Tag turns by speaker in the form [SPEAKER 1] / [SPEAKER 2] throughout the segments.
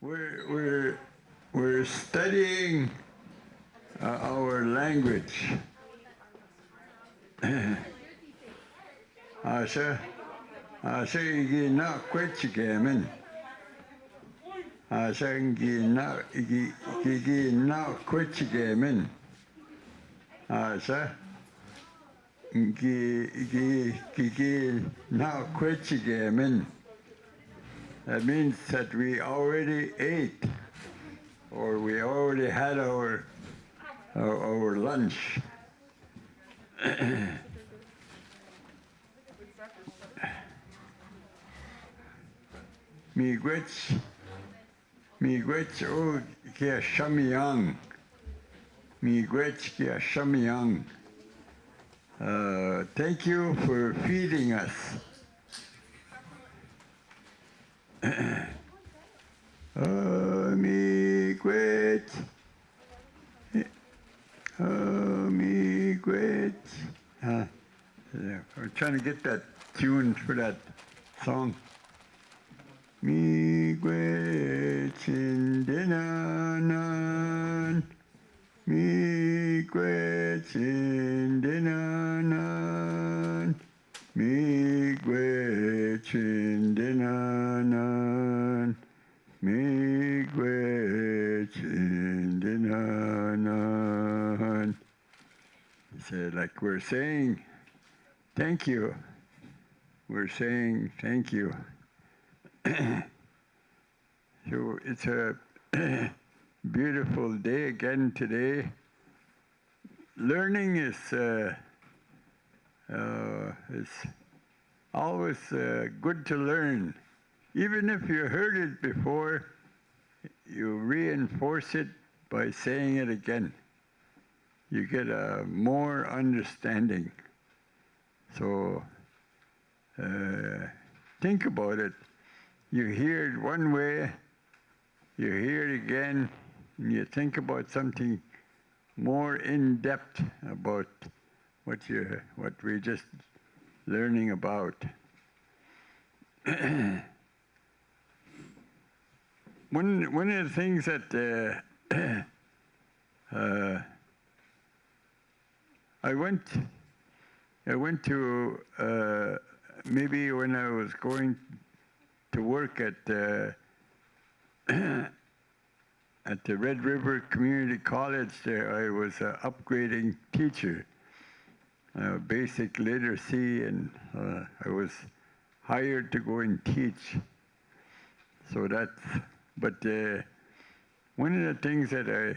[SPEAKER 1] we're we're studying our language. Asha, Asha igi na kwechigemen. Asha igi na kwechigemen. Asha igi na kwechigemen. That means that we already ate, or we already had our lunch. Miigwech o kia shamyang. Miigwech kia shamyang. Thank you for feeding us. Miigwech. Miigwech. We're trying to get that tune for that song. Miigwech dinanan. Miigwech dinanan. Miigwech dinanan. Miigwech dinanan. So like we're saying, thank you. We're saying thank you. So it's a beautiful day again today. Learning is always good to learn. Even if you heard it before, you reinforce it by saying it again. You get a more understanding. So think about it. You hear it one way, you hear it again, and you think about something more in depth about what we're just learning about. One of the things that I went to maybe when I was going to work at the Red River Community College. There, I was an upgrading teacher, basic literacy, and I was hired to go and teach. So that's. But one of the things that I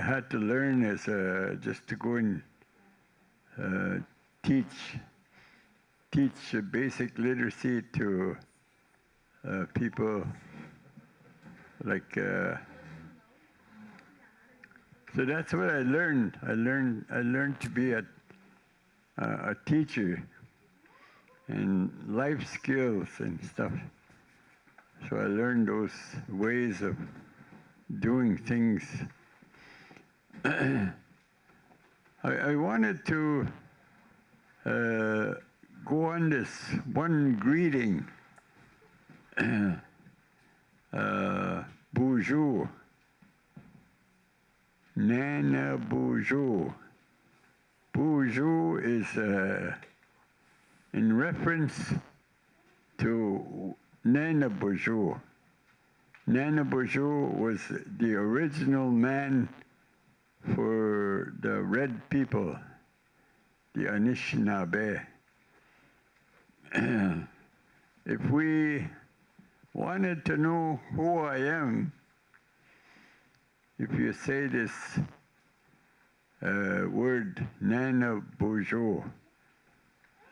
[SPEAKER 1] had to learn is just to go and teach basic literacy to people like. So that's what I learned. I learned to be a teacher and life skills and stuff. So I learned those ways of doing things. I wanted to go on this one greeting, bonjour, Nana bonjour. Bonjour is in reference to Nana bonjour. Nana bonjour was the original man for the red people, the Anishinaabe. If we wanted to know who I am, if you say this word, Nana bonjour,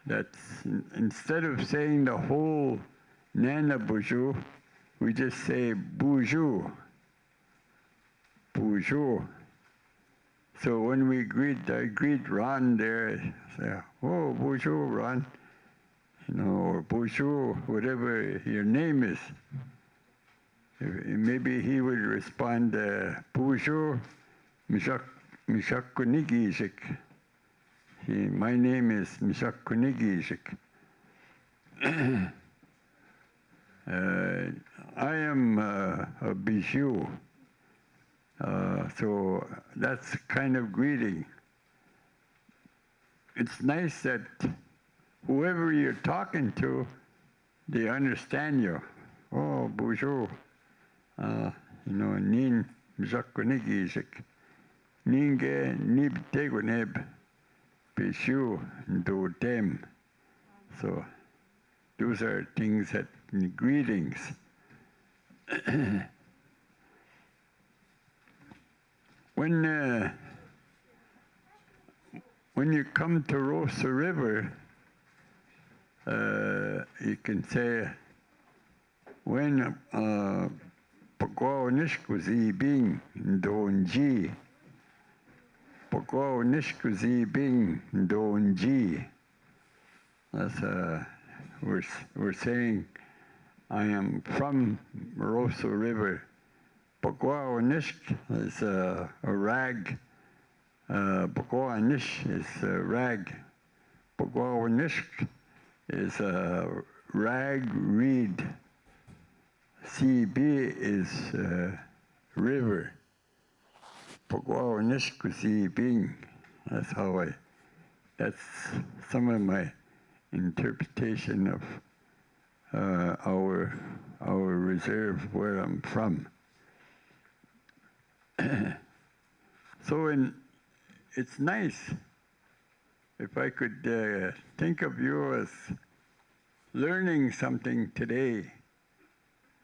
[SPEAKER 1] that's instead of saying the whole Nana bonjour, we just say bonjour, bonjour. So when I greet Ron there, say, oh, bonjour, Ron, or bonjour, whatever your name is. Maybe he would respond, bonjour, Mishak Kunigijik. My name is Mishak Kunigijik. I am a bijou, so that's kind of greeting. It's nice that whoever you're talking to, they understand you. Oh, bijou, nin mzakonigizik, ninge nib teguneb, bijou do dem. So those are things that greetings. When you come to Roseau River, you can say, when Pagwawanishkuzi bing donji, Pagwawanishkuzi bing donji. That's we're saying, I am from Roseau River. Pagwawanishk is a rag. Pagwawanish is a rag. Pagwawanishk is a rag reed. CB is river. Pagwawanishk bing. That's some of my interpretation of our reserve, where I'm from. So it's nice if I could think of you as learning something today.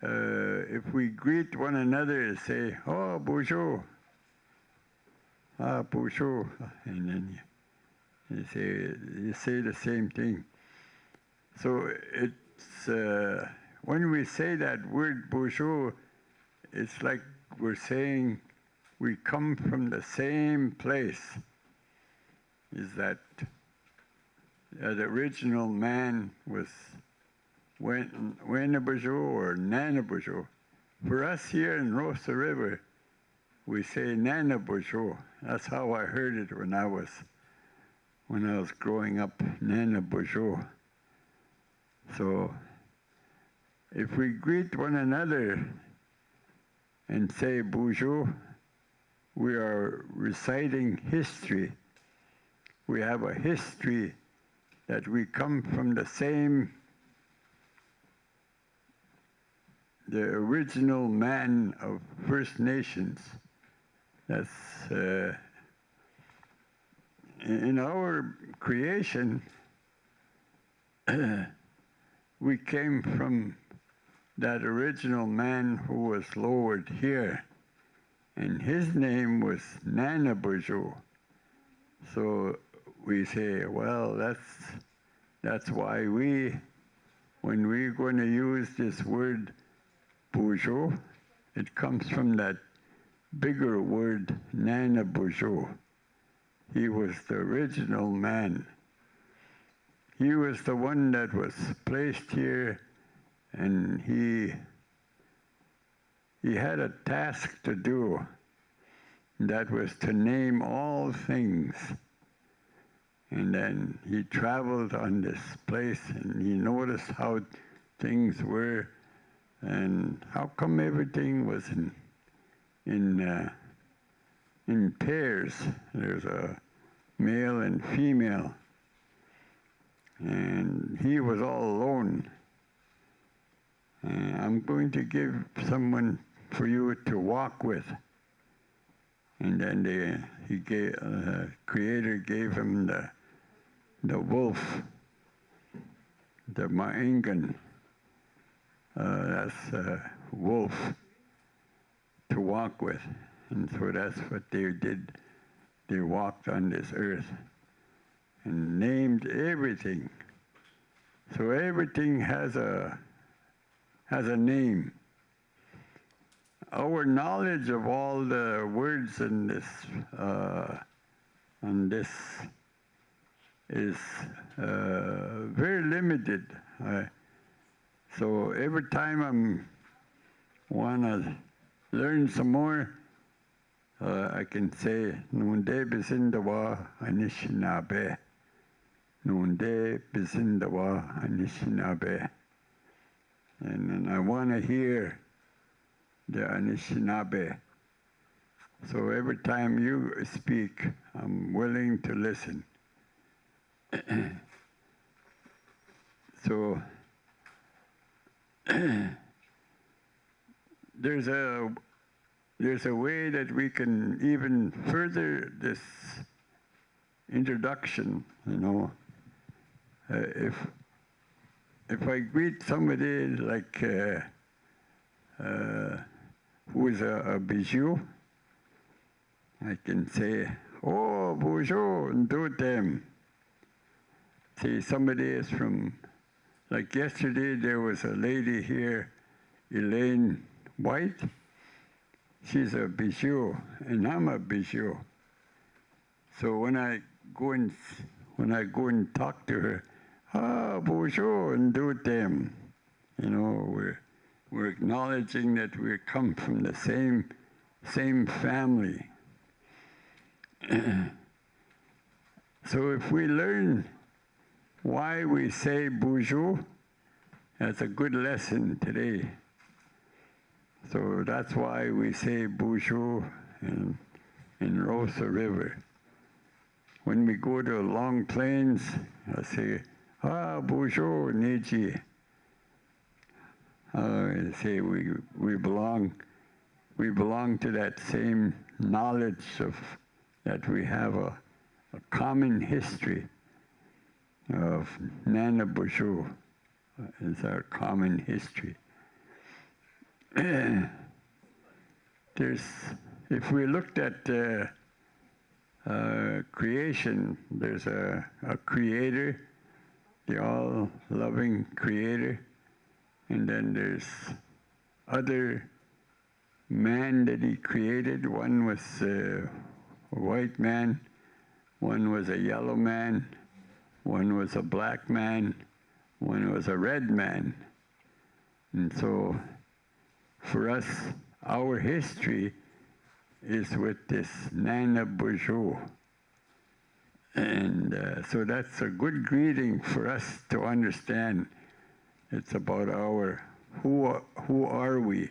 [SPEAKER 1] If we greet one another and say, oh, bonjour, bonjour, and then you say the same thing. So it's when we say that word bonjour, it's like we're saying we come from the same place. Is that the original man was Wenabajou or Nanabajou. For us here in Roseau River, we say Nanabajou. That's how I heard it when I was growing up, Nanabajou. So if we greet one another and say bonjour, we are reciting history. We have a history that we come from the original man of First Nations. That's in our creation. We came from that original man who was lowered here, and his name was Nanabajou. So we say, well, that's why when we're going to use this word Bourgeois, it comes from that bigger word, Nanabajou. He was the original man. He was the one that was placed here, and he had a task to do. That was to name all things. And then he traveled on this place, and he noticed how things were, and how come everything was in pairs. There's a male and female, and he was all alone. I'm going to give someone for you to walk with. And then the Creator gave him the wolf, the Ma'ingan. That's a wolf to walk with. And so that's what they did. They walked on this earth and named everything. So everything has a name. Our knowledge of all the words in this is very limited. So every time I want to learn some more, I can say, Nunde bizindawa Anishinaabe. Nunde bizindawa Anishinaabe. and I want to hear the Anishinaabe. So every time you speak, I'm willing to listen. So there's a way that we can even further this introduction. If I greet somebody like who is a bijou, I can say, "Oh, bonjour, ndotem." See, somebody is from, like yesterday, there was a lady here, Elaine White. She's a bijou, and I'm a bijou. So when I go and talk to her, bonjour, ndotem. We're acknowledging that we come from the same family. So if we learn why we say bonjour, that's a good lesson today. So that's why we say bonjour in Roseau River. When we go to Long Plains, I say, bonjour, Neji. I say we belong to that same knowledge that we have a common history of Nana Bonjour is our common history. If we looked at creation, there's a creator, the all-loving creator, and then there's other man that he created. One was a white man, one was a yellow man, one was a black man, one was a red man. And so for us, our history is with this Nana Bonjour. And so that's a good greeting for us to understand. It's about who are we?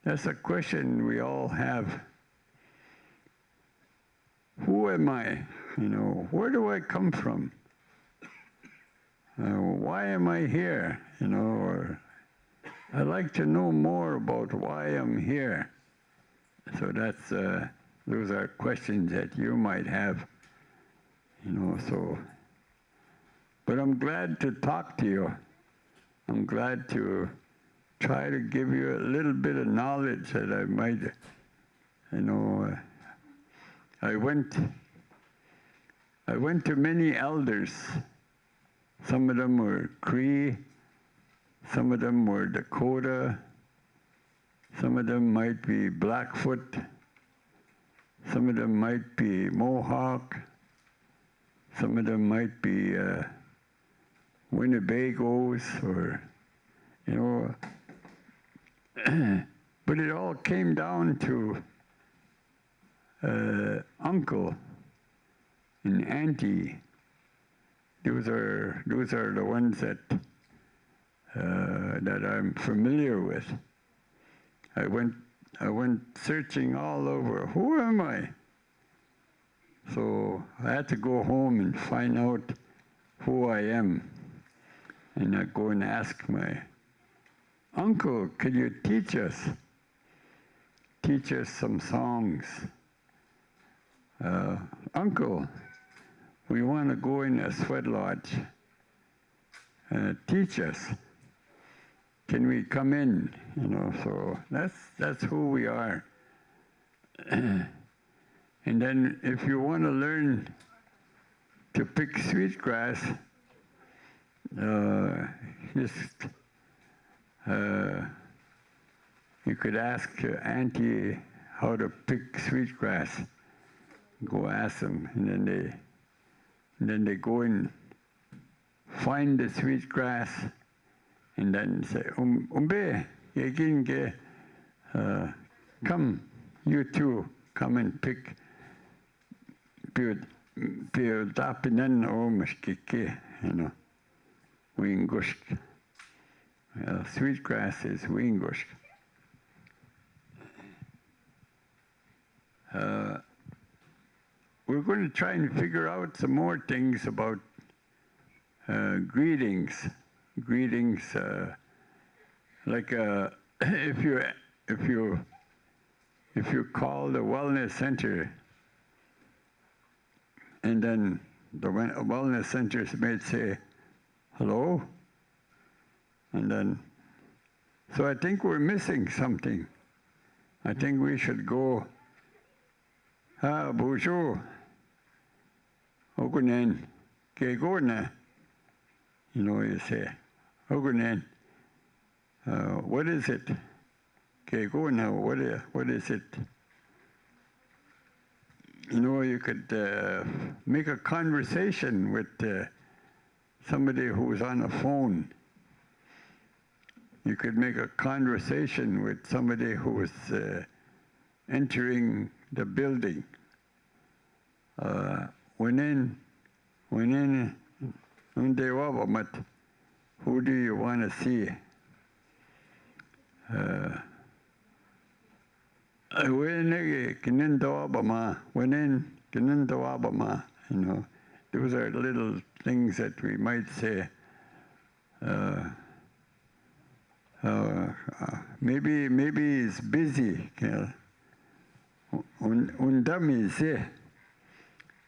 [SPEAKER 1] That's a question we all have. Who am I? Where do I come from? Why am I here? Or I'd like to know more about why I'm here. So those are questions that you might have. But I'm glad to talk to you. I'm glad to try to give you a little bit of knowledge that I might, I went to many elders. Some of them were Cree, some of them were Dakota, some of them might be Blackfoot, some of them might be Mohawk, some of them might be Winnebagos, or, but it all came down to uncle and auntie. Those are the ones that I'm familiar with. I went searching all over. Who am I? So I had to go home and find out who I am. And I go and ask my uncle, could you teach us some songs? Uncle, we want to go in a sweat lodge. Teach us. Can we come in? So that's who we are. And then if you want to learn to pick sweetgrass, you could ask Auntie how to pick sweetgrass. Go ask them, and then they go and find the sweetgrass, and then say, Umbe, come, you two, come and pick. Tapinan o maskike, Wingusk. Sweetgrass is Wingush. We're going to try and figure out some more things about greetings. Greetings, like if you call the wellness center, and then the wellness centers may say hello, and then so I think we're missing something. I think we should go. Bonjour. Ogunen, Kegona. You know, you say, Ogunen. What is it? Kegona, what is it? You know, you could make a conversation with somebody who's on the phone. You could make a conversation with somebody who is entering the building. When they were, who do you want to see? You know, those are little things that we might say. Maybe he's busy. Undami say,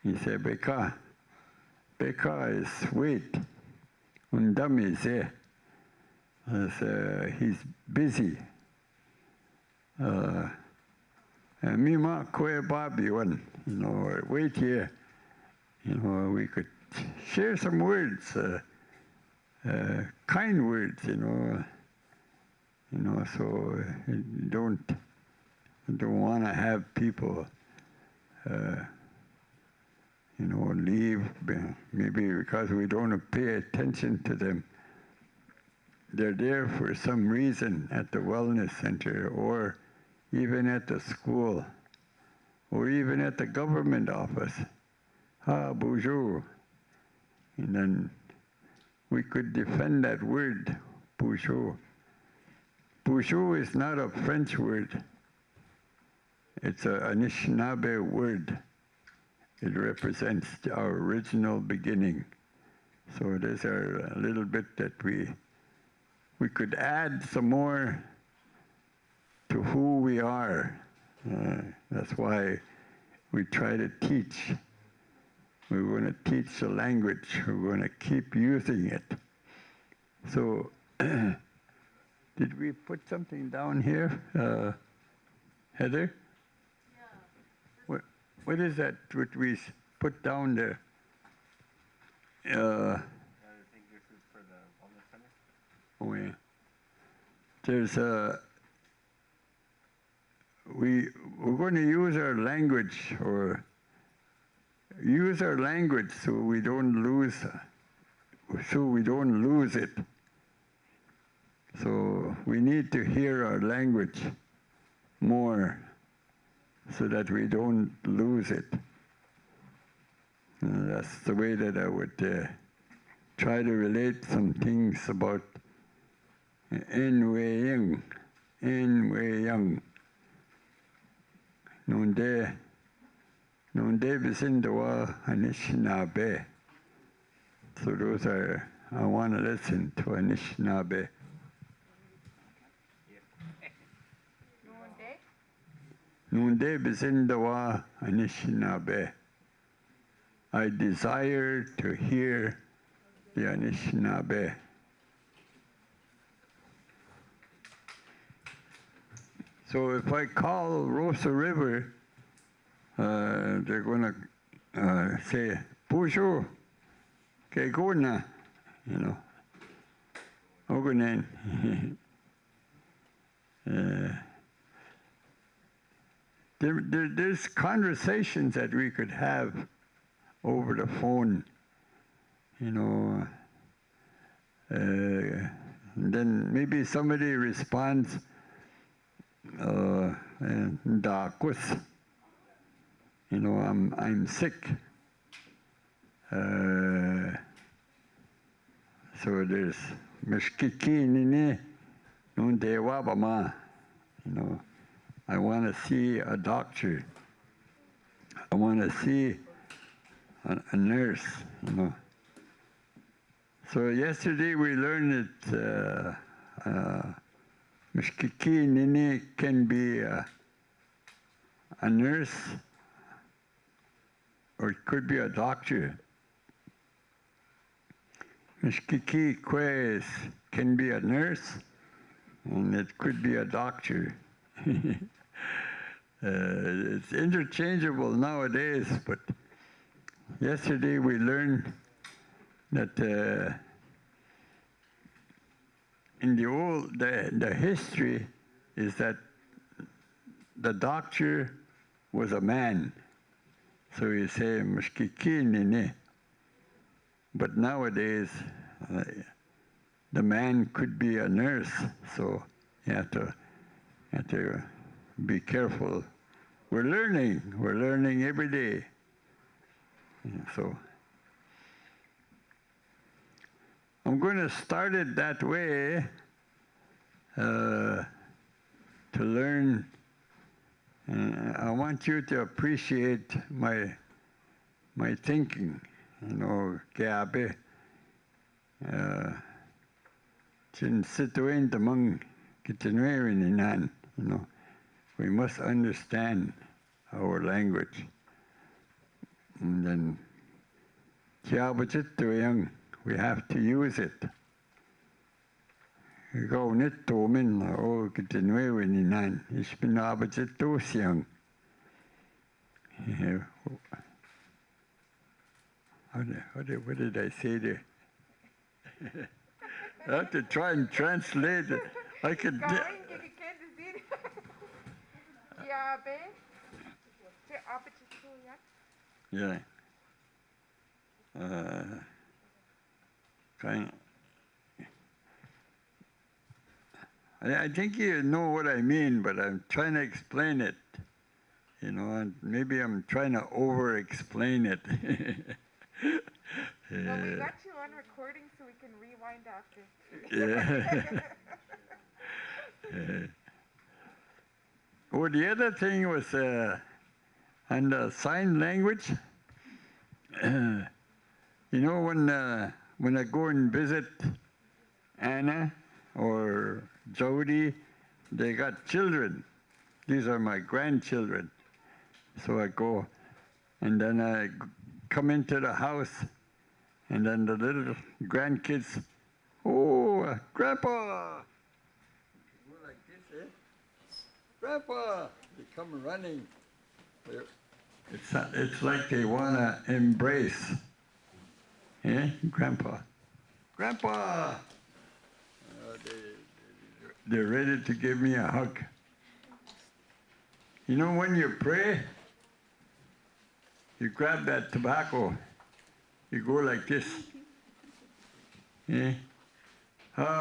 [SPEAKER 1] he said, Beka is wait. Undami say, he's busy. Mima kwe babi one, you know, wait here. You know, we could share some words, kind words, you know, so don't want to have people, you know, leave, maybe because we don't pay attention to them. They're there for some reason at the wellness center, or even at the school, or even at the government office. Bonjour. And then we could defend that word, bonjour. Bonjour is not a French word. It's an Anishinaabe word. It represents our original beginning. So there's a little bit that we could add some more to who we are. That's why we try to teach. We're going to teach the language. We're going to keep using it. So, did we put something down here, Heather? Yeah. What is that? What we put down there? I think this is for the wellness center. Oh yeah. There's we're going to use our language, or use our language so we don't lose it. So we need to hear our language more so that we don't lose it. That's the way that I would try to relate some things about Nweyang. Nunde Bisindawa Anishinaabe. So those are, I want to listen to Anishinaabe. Nunde Bisindawa Anishinaabe. I desire to hear the Anishinaabe. So if I call Roseau River, they're going to say, Bonjour, Kegona, you know, Ogunen. There's conversations that we could have over the phone, you know, and then maybe somebody responds, Dakus, you know, I'm sick. So there's mishkiki nini nundewa bama. I want to see a doctor. I want to see a nurse. So yesterday we learned that mishkiki nini can be a nurse, or it could be a doctor. Mishkiki Kwes can be a nurse, and it could be a doctor. It's interchangeable nowadays, but yesterday we learned that in the history is that the doctor was a man. So you say, mishkiki nini. But nowadays, the man could be a nurse, so you have to be careful. We're learning every day. So I'm going to start it that way to learn. I want you to appreciate my thinking. Gabe, chin situin tamang kitinwerin inan. We must understand our language. And then, we have to use it. Go nito min o kitinwerin inan. Ishpinabachitu siyang. What did I say there? I have to try and translate it. I could. Yeah. I think you know what I mean, but I'm trying to explain it. And maybe I'm trying to over-explain it.
[SPEAKER 2] Well, we got you on recording so we can rewind after.
[SPEAKER 1] Yeah. Oh, the other thing was on the sign language. When I go and visit Anna or Jody, they got children. These are my grandchildren. So I go, and then I come into the house, and then the little grandkids, oh, Grandpa! Go like this, eh? Grandpa! They come running. It's like they want to embrace. Eh, Grandpa? Grandpa! They're ready to give me a hug. When you pray, you grab that tobacco, you go like this. Eh?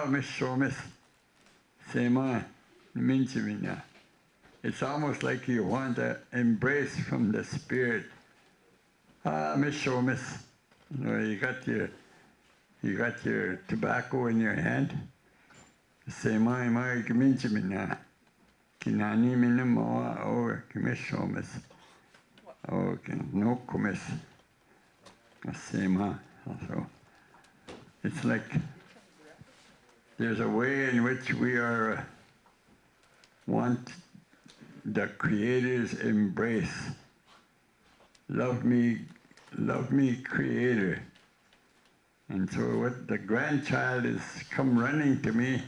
[SPEAKER 1] Miss Shomis, Sema, Minchimina. It's almost like you want to embrace from the spirit. Miss Shomis. You got your tobacco in your hand. Sema, Minchimina. Kinani minimoa or Kimishomis. Okay, no kumis. Sema. So it's like there's a way in which we want the Creator's embrace. Love me, Creator. And so what the grandchild is come running to me,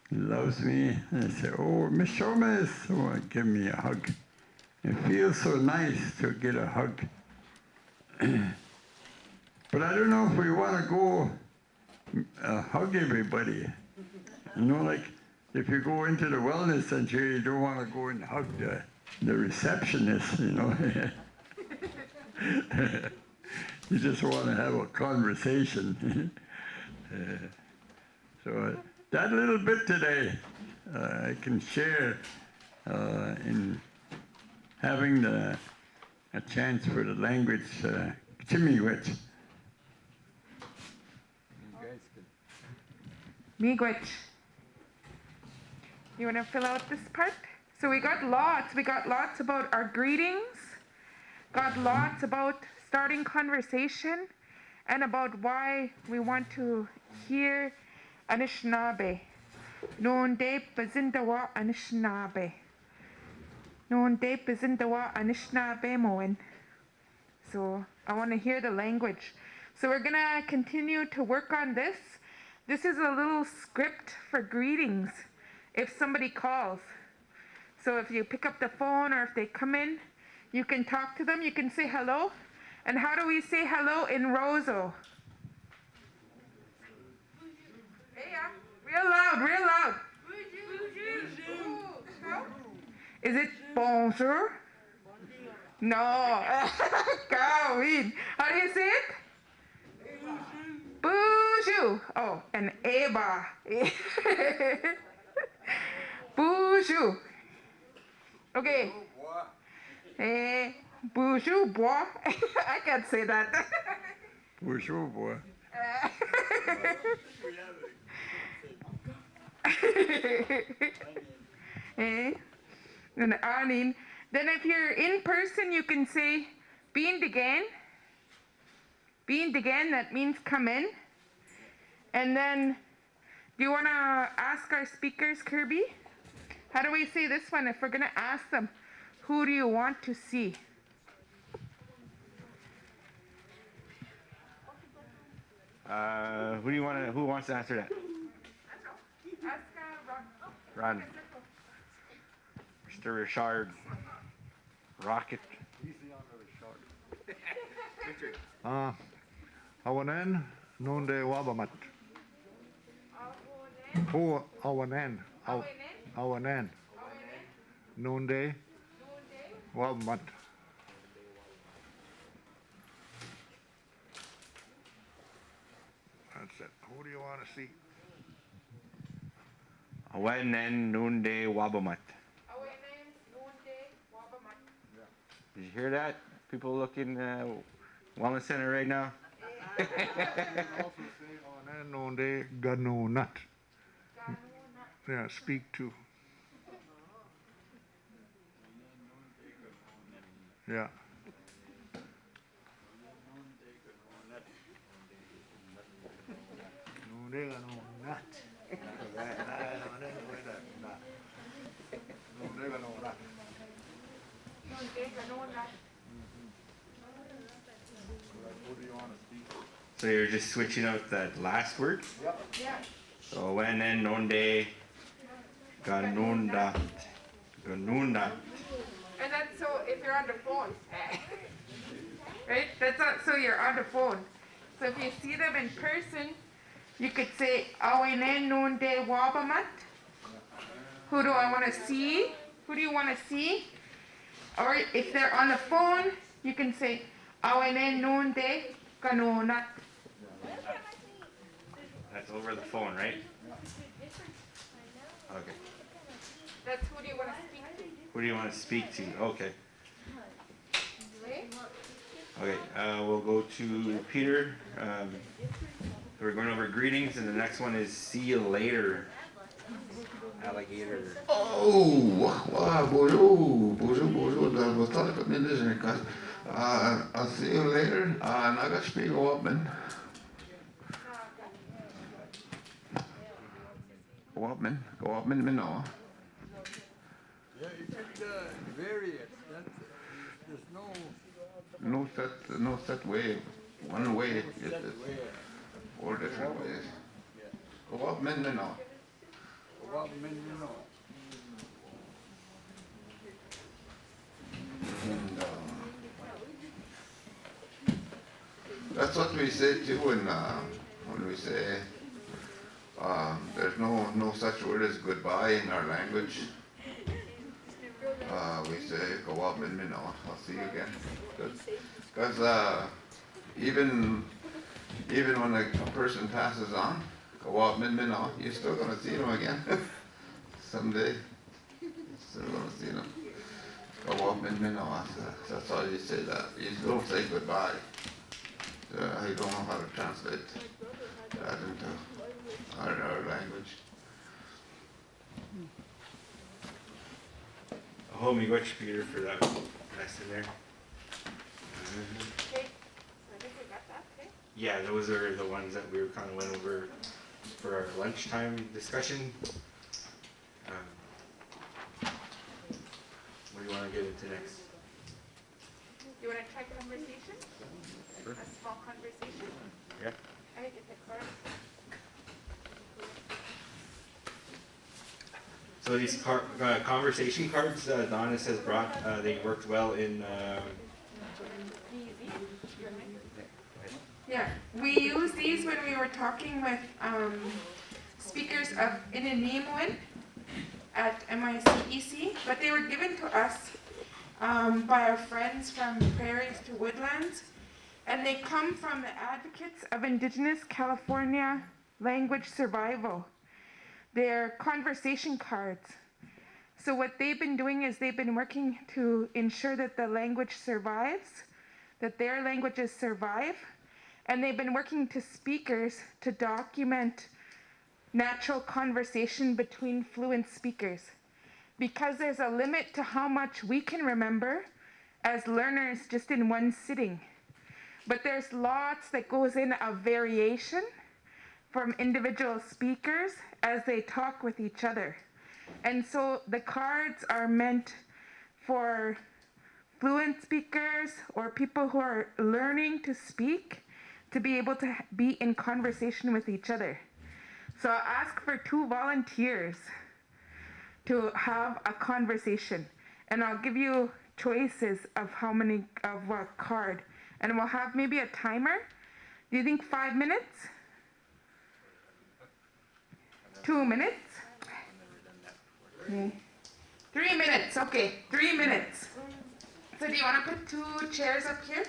[SPEAKER 1] he loves me, and I say, oh, Miss Shomas, oh, give me a hug. It feels so nice to get a hug. But I don't know if we want to go hug everybody. Like if you go into the wellness center, you don't want to go and hug the receptionist, You just want to have a conversation. So that little bit today, I can share in having a chance for the language, Chimiwich.
[SPEAKER 2] Miigwech. You want to fill out this part? So we got lots. We got lots about our greetings, got lots about starting conversation, and about why we want to hear Anishinaabe. Nonde Bazindawa Anishinaabe. Nonde Bazindawa Anishinaabe Moen. So I want to hear the language. So we're going to continue to work on this. This is a little script for greetings if somebody calls. So if you pick up the phone or if they come in, you can talk to them. You can say hello. And how do we say hello in Roseau? Hey, yeah. Real loud, real loud. Bonjour. Is it bonjour? No. Kawin. How do you say it? Bonjour. Oh, and eba. Bonjour. Okay. Bonjour, bois. I can't say that.
[SPEAKER 1] Bonjour, boy. And Arnin.
[SPEAKER 2] Then if you're in person, you can say Bean again. Bean again, that means come in. And then, do you want to ask our speakers, Kirby? How do we say this one if we're going to ask them, who do you want to see?
[SPEAKER 3] Who wants to answer that?
[SPEAKER 2] Ask
[SPEAKER 3] Ron. Mr. Richard. Rocket.
[SPEAKER 4] Awanen, nonde wabamat. Ho awanen, awanen, nonde wabamat. That's it. Who do you want to see?
[SPEAKER 3] Awenen Nunde Wabamat. Did you hear that? People looking Wellness Center right now?
[SPEAKER 4] Also say awanen nonde ganunat. Yeah, speak to. Yeah. Nonde ganunat. Nonde ganunat. Who do you want to speak to?
[SPEAKER 3] So you're just switching out that last word?
[SPEAKER 4] Yep.
[SPEAKER 2] Yeah.
[SPEAKER 3] So Awenen Nonde Ganunda. Ganunda.
[SPEAKER 2] And that's so if you're on the phone. Right? That's not, so you're on the phone. So if you see them in person, you could say, Awenen nunde wabamat. Who do I want to see? Who do you want to see? Or if they're on the phone, you can say, Awenen nunde kanonat.
[SPEAKER 3] That's over the phone, right? Okay.
[SPEAKER 2] That's who do you want to speak to?
[SPEAKER 3] Who do you want to speak to? Okay.
[SPEAKER 2] Right?
[SPEAKER 3] Okay, we'll go to Peter. We're going over greetings, and the next one is see you later. Alligator.
[SPEAKER 5] Oh, wow, bonjour, bonjour, bonjour. Dat was dat ik niet eens in kast. I'll see you later. En ik ga spelen op men. Go up, man. Go up, man, no.
[SPEAKER 1] Yeah, you could vary it. There's
[SPEAKER 5] No set way. One way. It's
[SPEAKER 1] way.
[SPEAKER 5] 4 different ways. Go up, man, no.
[SPEAKER 1] Go up, man,
[SPEAKER 5] And, that's what we say too when we say there's no such word as goodbye in our language. We say go up and I'll see you again. Because even when a person passes on, go up and you're still gonna see them again someday. Still gonna see them. Go up and that's how you say that. You don't say goodbye. I don't know how to translate that into our language.
[SPEAKER 3] Miigwech, Peter, for that lesson there.
[SPEAKER 2] Okay, so I think we got that, okay?
[SPEAKER 3] Yeah, those are the ones that we kind of went over for our lunchtime discussion. What do you want to get into next?
[SPEAKER 2] You want to try conversation?
[SPEAKER 3] Sure.
[SPEAKER 2] A small conversation?
[SPEAKER 3] Yeah.
[SPEAKER 2] I think it's a card.
[SPEAKER 3] So these conversation cards Donis has brought, they worked well in.
[SPEAKER 2] Yeah, we used these when we were talking with speakers of Inanimwin at MICEC, but they were given to us by our friends from Prairies to Woodlands, and they come from the advocates of Indigenous California language survival. They're conversation cards. So what they've been doing is they've been working to ensure that the language survives, that their languages survive, and they've been working to speakers to document natural conversation between fluent speakers. Because there's a limit to how much we can remember as learners just in one sitting. But there's lots that goes in of variation from individual speakers as they talk with each other. And so the cards are meant for fluent speakers or people who are learning to speak to be able to be in conversation with each other. So I'll ask for 2 volunteers to have a conversation. And I'll give you choices of how many, of what card. And we'll have maybe a timer. Do you think 5 minutes? 2 minutes? Okay. 3 minutes, okay, 3 minutes. So do you want to put 2 chairs up here?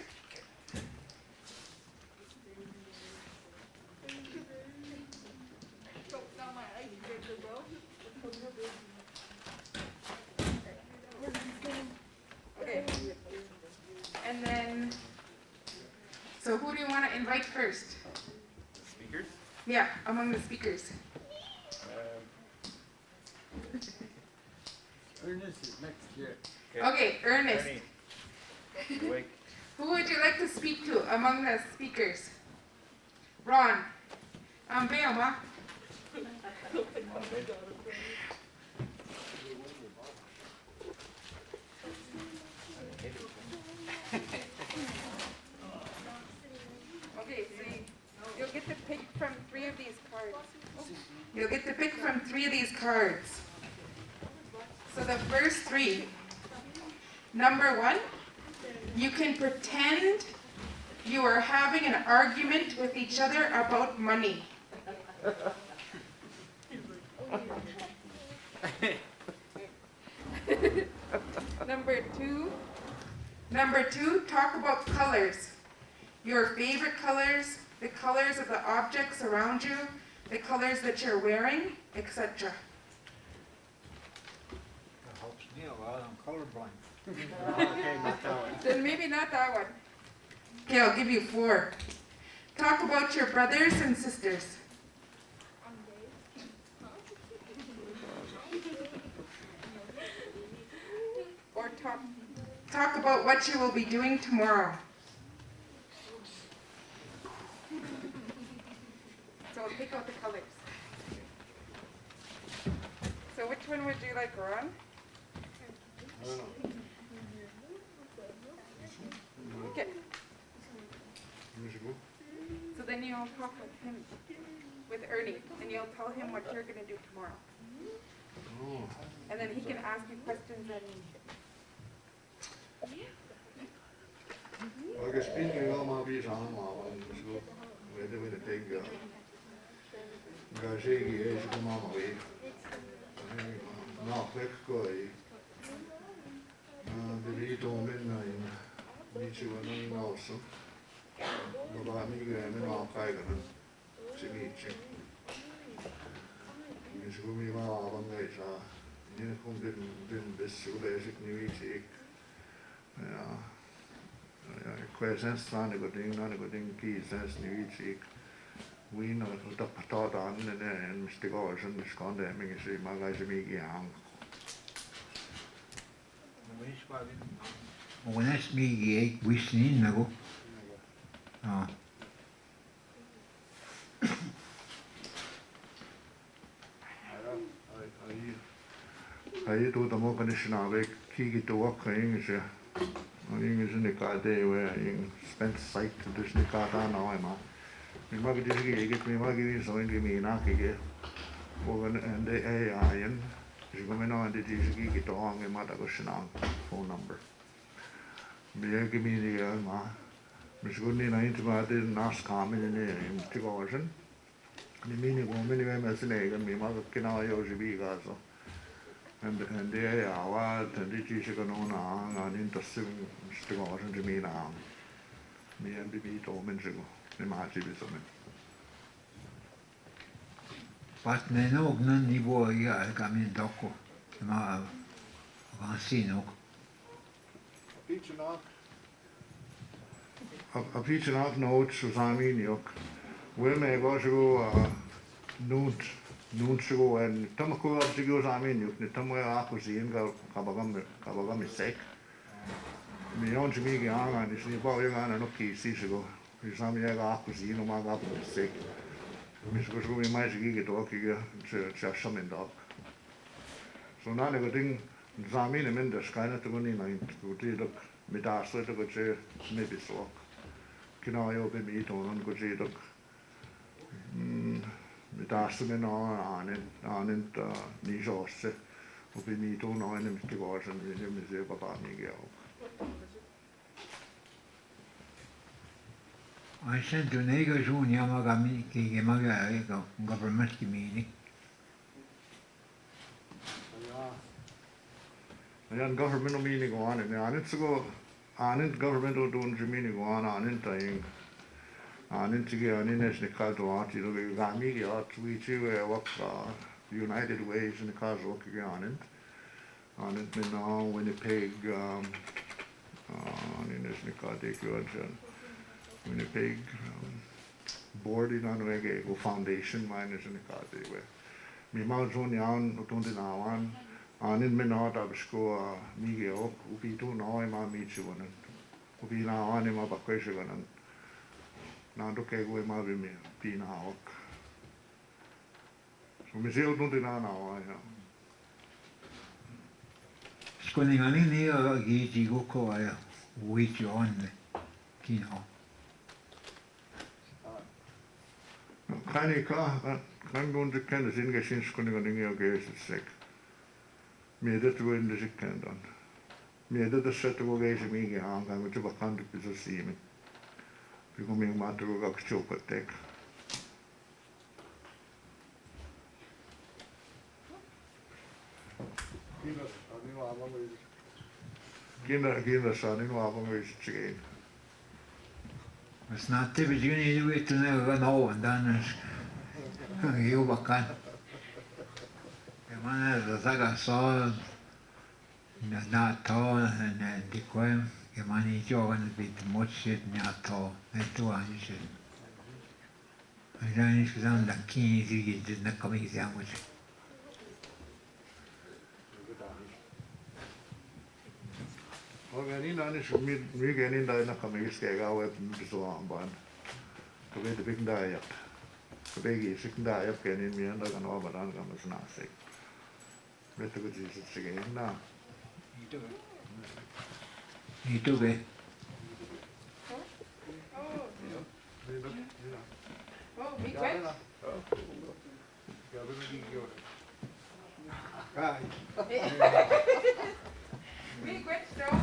[SPEAKER 2] Okay. And then, so who do you want to invite first?
[SPEAKER 3] Speakers?
[SPEAKER 2] Yeah, among the speakers.
[SPEAKER 1] Ernest is next year.
[SPEAKER 2] Okay, Ernest.
[SPEAKER 3] Ernie. Awake.
[SPEAKER 2] Who would you like to speak to among the speakers? Ron. Beoma. Okay, so you'll get to pick from 3 of these cards. You'll get to pick from 3 of these cards. So the first 3. Number 1, you can pretend you are having an argument with each other about money. Number two, talk about colors. Your favorite colors, the colors of the objects around you, the colors that you're wearing, etc.
[SPEAKER 4] That helps me a lot, I'm colorblind. Okay, not that one.
[SPEAKER 2] Then maybe not that one. Okay, I'll give you 4. Talk about your brothers and sisters. Or talk about what you will be doing tomorrow. So we'll pick out the colors. So which one would you like, Ron?
[SPEAKER 4] I don't know.
[SPEAKER 2] Okay.
[SPEAKER 4] You should go.
[SPEAKER 2] So then you'll talk with him, with Ernie, and you'll tell him what you're going to do tomorrow.
[SPEAKER 4] Oh.
[SPEAKER 2] And then he can ask you questions and...
[SPEAKER 4] Well, I guess speaking of my visa, I'm on, so we're doing a big, Gajegi is the mama way. Not quick guy. The Vito Midnight, Nietzsche and also. Baba Miga and all Kaigan, Simichi. You should be my Avangasa. You didn't this so basic new easy. Questions, not a good thing, keys, that's new easy. we know the thought on and Mr. Gores and Miss Condemning is my guys me young.
[SPEAKER 6] Onas mi wisnin nago. Ah.
[SPEAKER 4] I do the more conditioner like key to work is I is in the car day where I spent sight to this car down now I'm mi mag digi get mi mag gi so in mi na ki over and the AI and is going on the digi get on my mother phone number. Mi give me the ma mi sgunni na into my did nas coming in to go version. Mi mini go mini mes ne mi mag kina yo jibi ga so. And the AI and the digi go on into Mr. Gordon to me now. Me and BB told me to go.
[SPEAKER 6] Pat me no gnan ni bo ya kamin doko. Ma vansino.
[SPEAKER 4] A feature of notes Susami Nyok. We may go to noon to go and Tamako of the Gosami Nyuk, the Tamwa Akusi and Kabagami sake. Me on to me and it's the boy and Noki Sisigo. Susami Akusi, no Magapu sake. Miss Gosumi Magic Talk to summon dog. So now the thing Zami and Mendes kind of to go in to look. Midas to go to maybe so. Can I open me on go to look? Midas to me on it, Nijos, open me to know and Mr. Gors and William is about me.
[SPEAKER 6] I sent to Nego Junior Magami ki maga government meeting.
[SPEAKER 4] And governmental meeting go on it's go on it governmental doing meeting go on in time on it to get on in national card to watch you know got me out we work United Ways in the cars work on it now Winnipeg on in national card take you Winnipeg boarding on reggae go foundation miners in the card they were me mount on down to now on in minot of school Miguel ubi to know ma meet you on ubi now on him up a question on now look at where ma be me pin hawk so me still don't know now
[SPEAKER 6] Skoningani ni gi go ko ay wich on kino.
[SPEAKER 4] Kani ka kan going to kind of thing since going okay sick me that we in the sick and on me that the set to go guys me hang I'm to back on to see me becoming matter of chocolate take Gina son in Wabang is again.
[SPEAKER 6] It's not typical you need to wait to never know and then you bakan. Man as I saw not tall and the quem the money join bit much shit not tall and two inches. I don't know the keys you did not coming sandwich.
[SPEAKER 4] Organin is me getting the coming skeg out so on bond. To be the big diet. The big is sick diet getting me and I can over on as not sick. Better go Jesus again now.
[SPEAKER 6] You took it.
[SPEAKER 2] Oh, big wet. Big wet straw.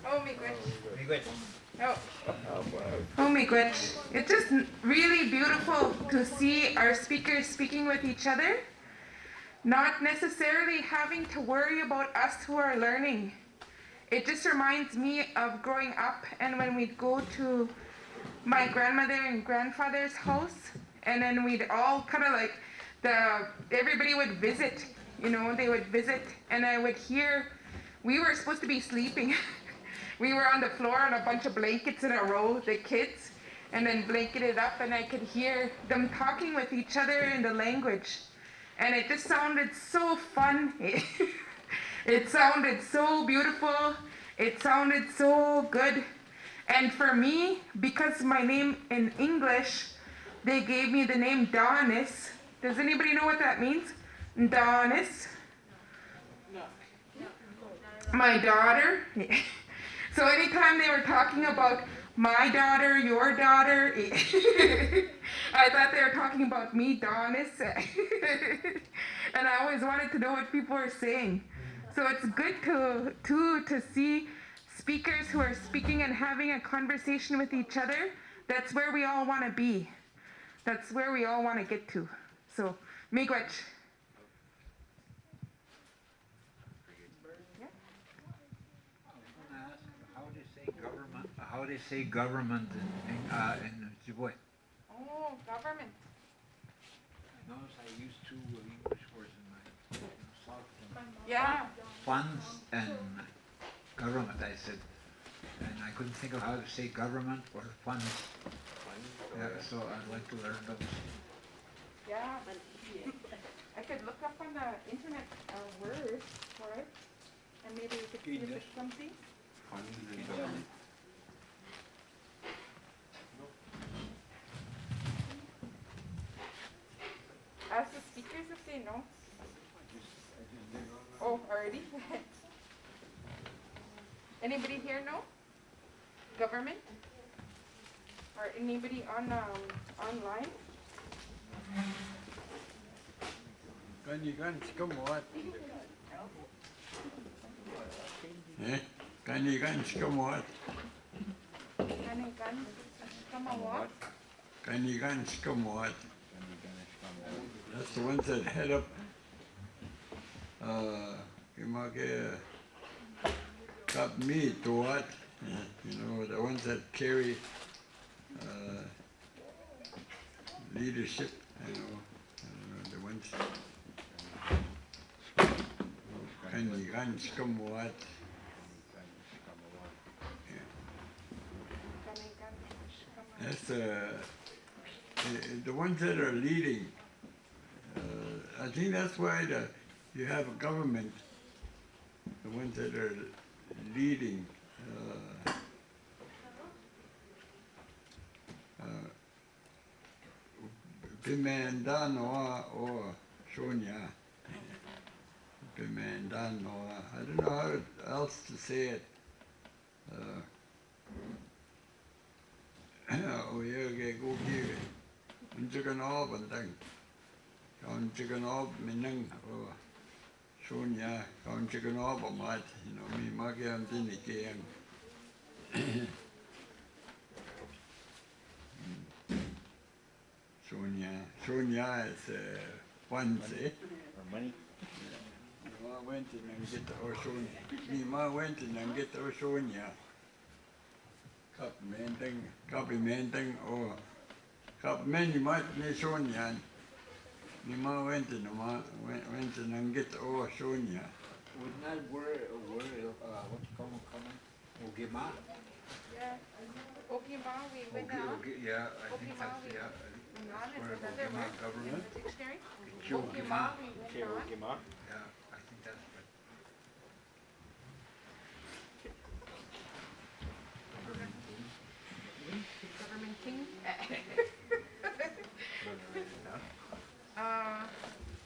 [SPEAKER 2] Oh, big wet. Oh. Oh my gosh. It's just really beautiful to see our speakers speaking with each other, not necessarily having to worry about us who are learning. It just reminds me of growing up and when we'd go to my grandmother and grandfather's house and then we'd all kind of like everybody would visit, you know, they would visit and I would hear, we were supposed to be sleeping. We were on the floor on a bunch of blankets in a row, the kids, and then blanketed it up, and I could hear them talking with each other in the language. And it just sounded so fun. It sounded so beautiful. It sounded so good. And for me, because my name in English, they gave me the name Donis. Does anybody know what that means? Donis. My daughter. So anytime they were talking about my daughter, your daughter, I thought they were talking about me, Donis. And I always wanted to know what people were saying. So it's good to see speakers who are speaking and having a conversation with each other. That's where we all want to be. That's where we all want to get to. So, miigwech.
[SPEAKER 6] How do you say government in Ojibway?
[SPEAKER 2] Oh, government.
[SPEAKER 6] I noticed I used two English words in my South.
[SPEAKER 2] Yeah.
[SPEAKER 6] Funds and government, I said. And I couldn't think of how to say government or funds. Yeah, so I'd like to learn those.
[SPEAKER 2] Yeah. I could look up on the internet a word for it, and maybe we could see if it's something. Ask the speakers if they know. Oh, already? Anybody here know? Government? Or anybody on online?
[SPEAKER 1] Kan skamot. Kan skamot.
[SPEAKER 2] Come on, what?
[SPEAKER 1] Kan skamot. That's the ones that head up. You might get top meat to what? You know, the ones that carry leadership. You know, the ones. Kan skamot. That's the ones that are leading. I think that's why you have a government. The ones that are leading. Pimandanoa or Shonya. Pimandanoa. I don't know how else to say it. Oh yeah, go here. Unchikanov and thing. Unchikanov minang or Shonya. Unchikanov or mat. You know, me magiam dinikeam. Shonya is funds, eh?
[SPEAKER 3] Or money?
[SPEAKER 1] Ma went in and get the Shonya. Me ma went in and get the Shonya. Kapimenting or Kapmen you might ne Shonya. Me ma went in and get the Shonya.
[SPEAKER 6] Wouldn't that word what you call Ogima?
[SPEAKER 2] Yeah. Okima, we went out.
[SPEAKER 6] Yeah, I think that's, yeah. That's where Ogima government.
[SPEAKER 2] Dictionary.
[SPEAKER 6] Ogima.
[SPEAKER 2] We went on.
[SPEAKER 6] Yeah, I think that's what.
[SPEAKER 2] Government king.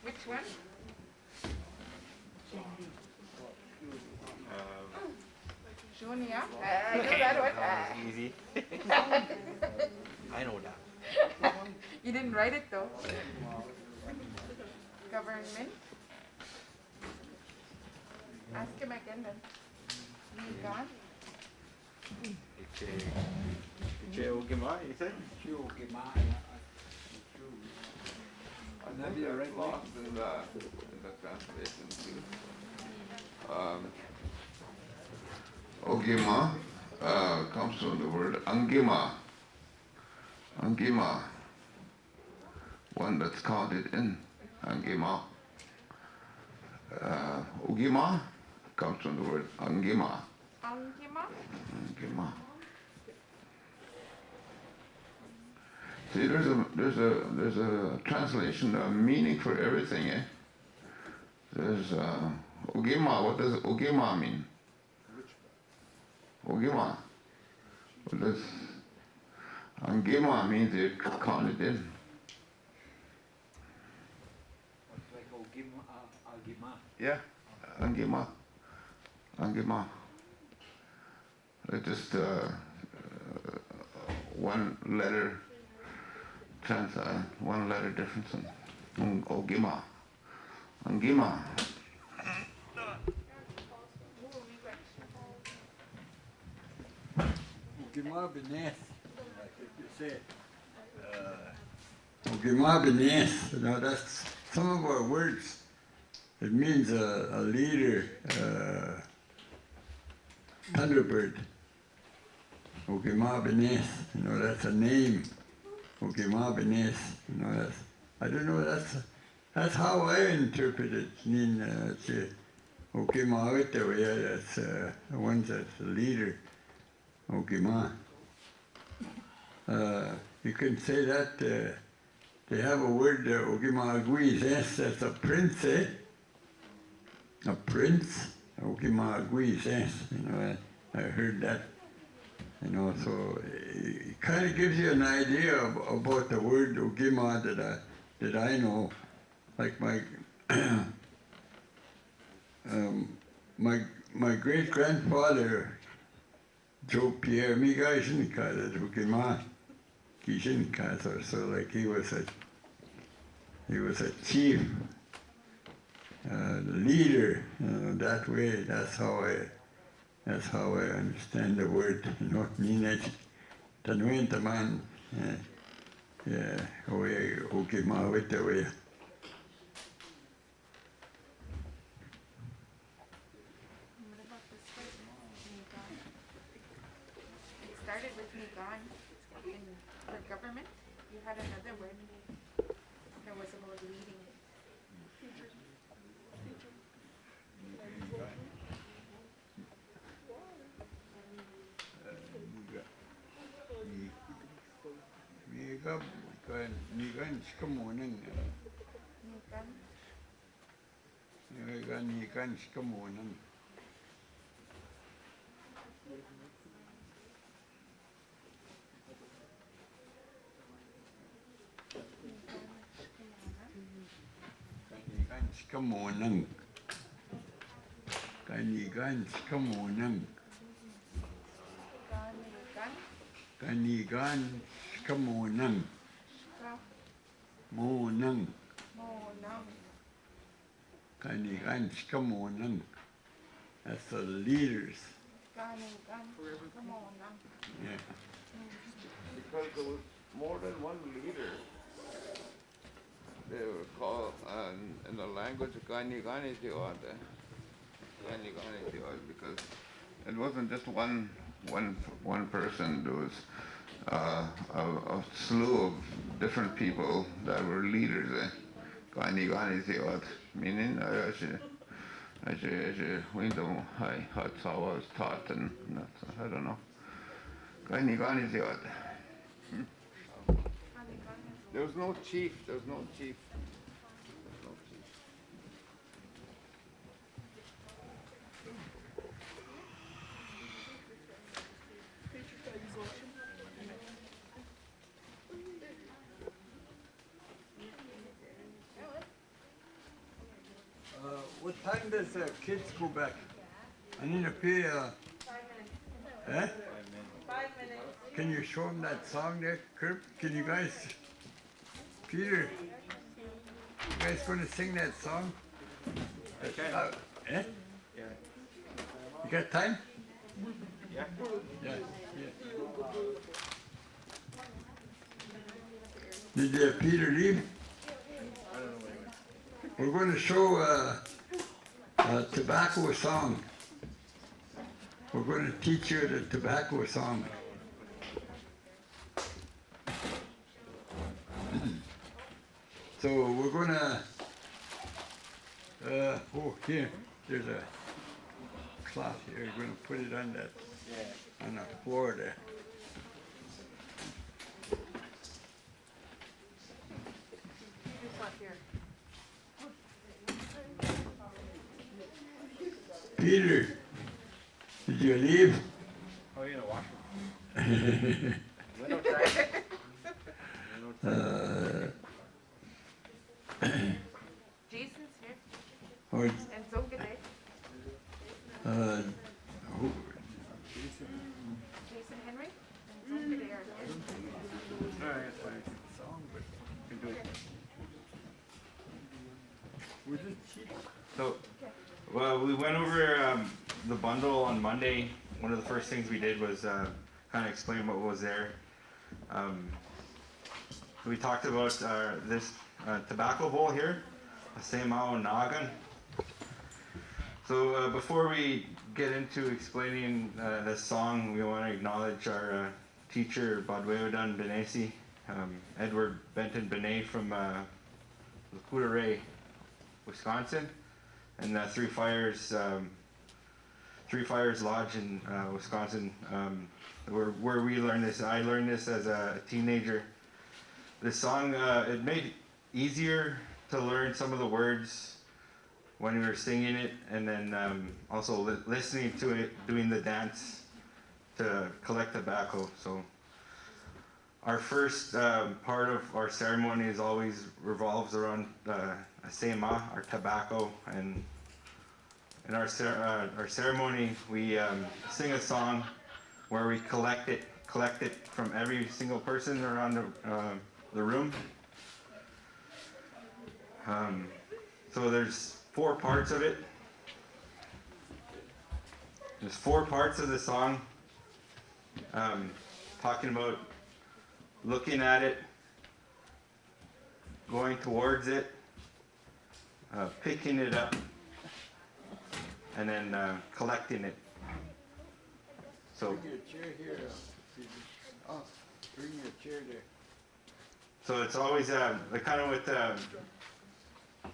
[SPEAKER 2] Which one? Junia. I know that one.
[SPEAKER 3] Easy. I know that.
[SPEAKER 2] You didn't write it though. Government. Ask him again then. He's gone.
[SPEAKER 3] Ojibway, you said?
[SPEAKER 6] Ogima.
[SPEAKER 5] I think that's lost in the translation too. Ogima comes from the word angima. Angima. One that's counted in angima. Ogima comes from the word angima.
[SPEAKER 2] Angima.
[SPEAKER 5] Angima. See, there's a translation, a meaning for everything, eh? There's Ogima. What does Ogima mean? Ogima. What does Angima means you count it in.
[SPEAKER 6] Like Algima.
[SPEAKER 5] Yeah, Angima. Angima. It's just one letter one letter difference in Ogima. Angima.
[SPEAKER 1] Ogima Benes, like you say. Ogima Benes, you know, that's some of our words. It means a leader, thunderbird. Ogima Benes, you know, that's a name. Ogima Benes, you know, that's, I don't know, that's how I interpret it. Ogima Witawaya, that's the one that's the leader. Ogima. You can say that they have a word, Ogima Aguiz, yes, that's a prince, eh? A prince, Ogima Aguiz, yes, you know, I heard that. You know, so it kind of gives you an idea about the word Ogima that I know. Like my great grandfather, Joe Pierre Miga Shinka, that Ogima Kishinka, so like he was a chief, leader, you know, that way. That's how I understand the word. You know, Ninech Tanuenta man, yeah, Ogima with the way.
[SPEAKER 2] What about this word? Nigan. It started with Nigan in the government. You had another word that was about leading.
[SPEAKER 1] Nigan Skamoning.
[SPEAKER 2] Nigan.
[SPEAKER 1] Nigan Skamoning. Kamonang. Kanigan Skamonang. Kanigan Skamonang. Monang.
[SPEAKER 2] Monang.
[SPEAKER 1] Kanigan Skamonang. That's the leaders.
[SPEAKER 2] Kanigan. Monang.
[SPEAKER 1] Yeah.
[SPEAKER 5] Because there was more than one leader. They were called in the language of Gani Tiwad, because it wasn't just one person. There was a slew of different people that were leaders. Gani Tiwad, meaning I that's how I was taught, and that's, I don't know. Gani Tiwad. There was no chief. There was no chief.
[SPEAKER 1] What time does kids go back? I need to pay. 5 minutes. Eh?
[SPEAKER 7] 5 minutes.
[SPEAKER 1] Can you show them that song there, Kurt? Can you guys? Peter, you guys going to sing that song?
[SPEAKER 3] Okay.
[SPEAKER 1] Eh?
[SPEAKER 3] Yeah.
[SPEAKER 1] You got time?
[SPEAKER 3] Yeah.
[SPEAKER 1] Yeah. Did Peter leave? We're going to show a tobacco song. We're going to teach you the tobacco song. So we're going to, oh, here, there's a cloth here. We're going to put it on on the floor there. Peter, did you leave?
[SPEAKER 3] Oh, you're gonna wash them. Went outside.
[SPEAKER 2] Jason's here.
[SPEAKER 1] Or,
[SPEAKER 2] And so good day.
[SPEAKER 1] who,
[SPEAKER 2] Jason Henry. And so good day are here.
[SPEAKER 3] Alright, that's fine. Song, but you can do it. So, well, we went over the bundle on Monday. One of the first things we did was kind of explain what was there. We talked about this tobacco bowl here, a Semao Nagan. So before we get into explaining this song, we want to acknowledge our teacher, Badweodan Benesi, Edward Benton Benet from Ray, Wisconsin, and Three Fires Lodge in Wisconsin, where we learned this. I learned this as a teenager. This song, it made it easier to learn some of the words when we were singing it, and then also listening to it, doing the dance to collect tobacco. So our first part of our ceremony is always revolves around a sema, our tobacco, and in our ceremony we sing a song where we collect it from every single person around the room. So there's 4 parts of it. There's 4 parts of the song, talking about looking at it, going towards it, picking it up, and then collecting it. So
[SPEAKER 7] Bring your chair here. Oh, bring your chair there.
[SPEAKER 3] So it's always kind of with
[SPEAKER 7] So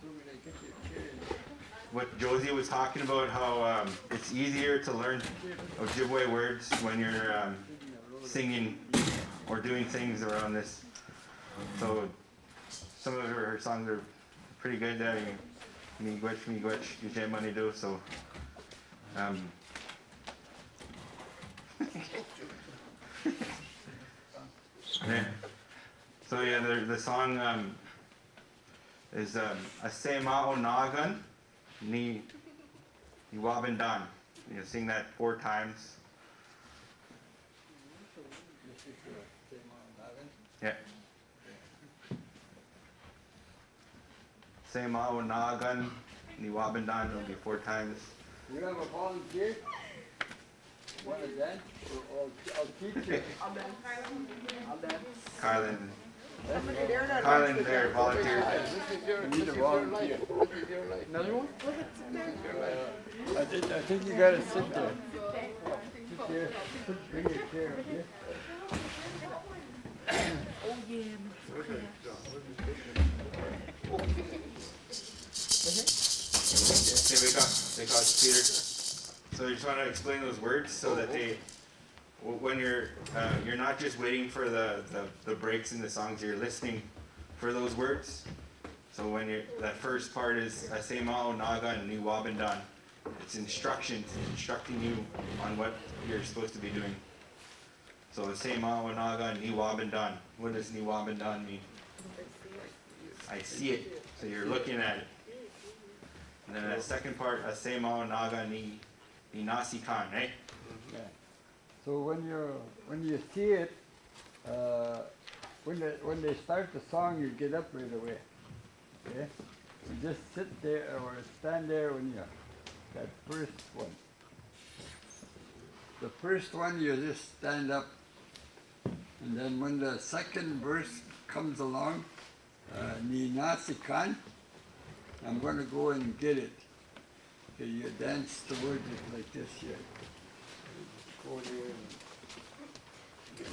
[SPEAKER 7] when I get your chair in.
[SPEAKER 3] what Josie was talking about, how it's easier to learn Ojibway words when you're singing or doing things around this. So some of her songs are pretty good. Miigwech, you can't money do. So yeah. So yeah, the song is Asema Onagan Ni Wabendan. You know, sing that 4 times. Yeah. Sema Onagan Ni Wabendan. It'll be 4 times.
[SPEAKER 7] You have a volunteer? Want to dance? Or I'll teach you. I'll dance.
[SPEAKER 3] Kylan there volunteered.
[SPEAKER 7] You need a volunteer. Another one? I think you gotta sit there. Sit there. Bring your chair up here.
[SPEAKER 3] Okay, wake up, Peter. So you just want to explain those words so that they, when you're not just waiting for the breaks in the songs, you're listening for those words. So when that first part is Asema Naga and Ni Wabendan, it's instructions, instructing you on what you're supposed to be doing. So Asema Naga and Ni Wabendan. What does Ni Wabendan mean? I see it. So you're looking at it. And then the second part, Asema Naga Ni Nasikan, right?
[SPEAKER 7] Okay. So when you see it, when they start the song, you get up right away. Okay? You just sit there or stand there when you that first one. The first one you just stand up, and then when the second verse comes along, Ni Nasikan, I'm going to go and get it. Okay, you dance towards it like this here. Go there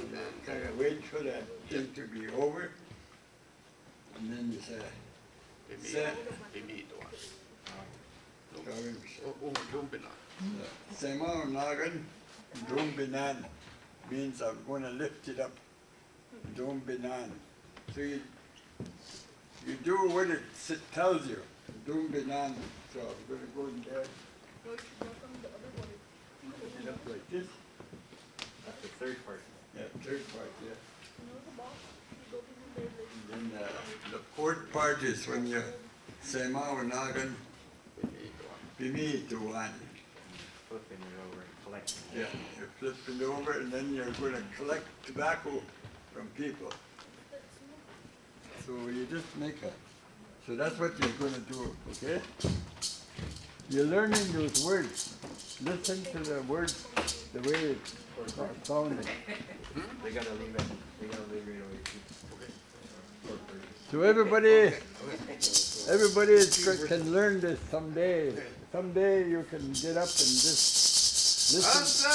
[SPEAKER 7] and kind of wait for that thing to be over. And then you say, Sema Nagan, Dumbinan means I'm going to lift it up. Dumbinan. So you do what it tells you. Dumbinan. So I'm going to go in there Get up like this.
[SPEAKER 3] That's the third part.
[SPEAKER 7] Yeah, third part, yeah. And then the fourth part is when you say Mawanagan, Pimituan.
[SPEAKER 3] Flipping it over, collecting.
[SPEAKER 7] Yeah, you flip it over and then you're going to collect tobacco from people. So you just make a, so that's what you're going to do, okay? You're learning those words. Listen to the words, the way it's sounding.
[SPEAKER 3] They gotta leave it. They gotta leave it away too.
[SPEAKER 7] So everybody can learn this someday. Someday you can get up and just listen.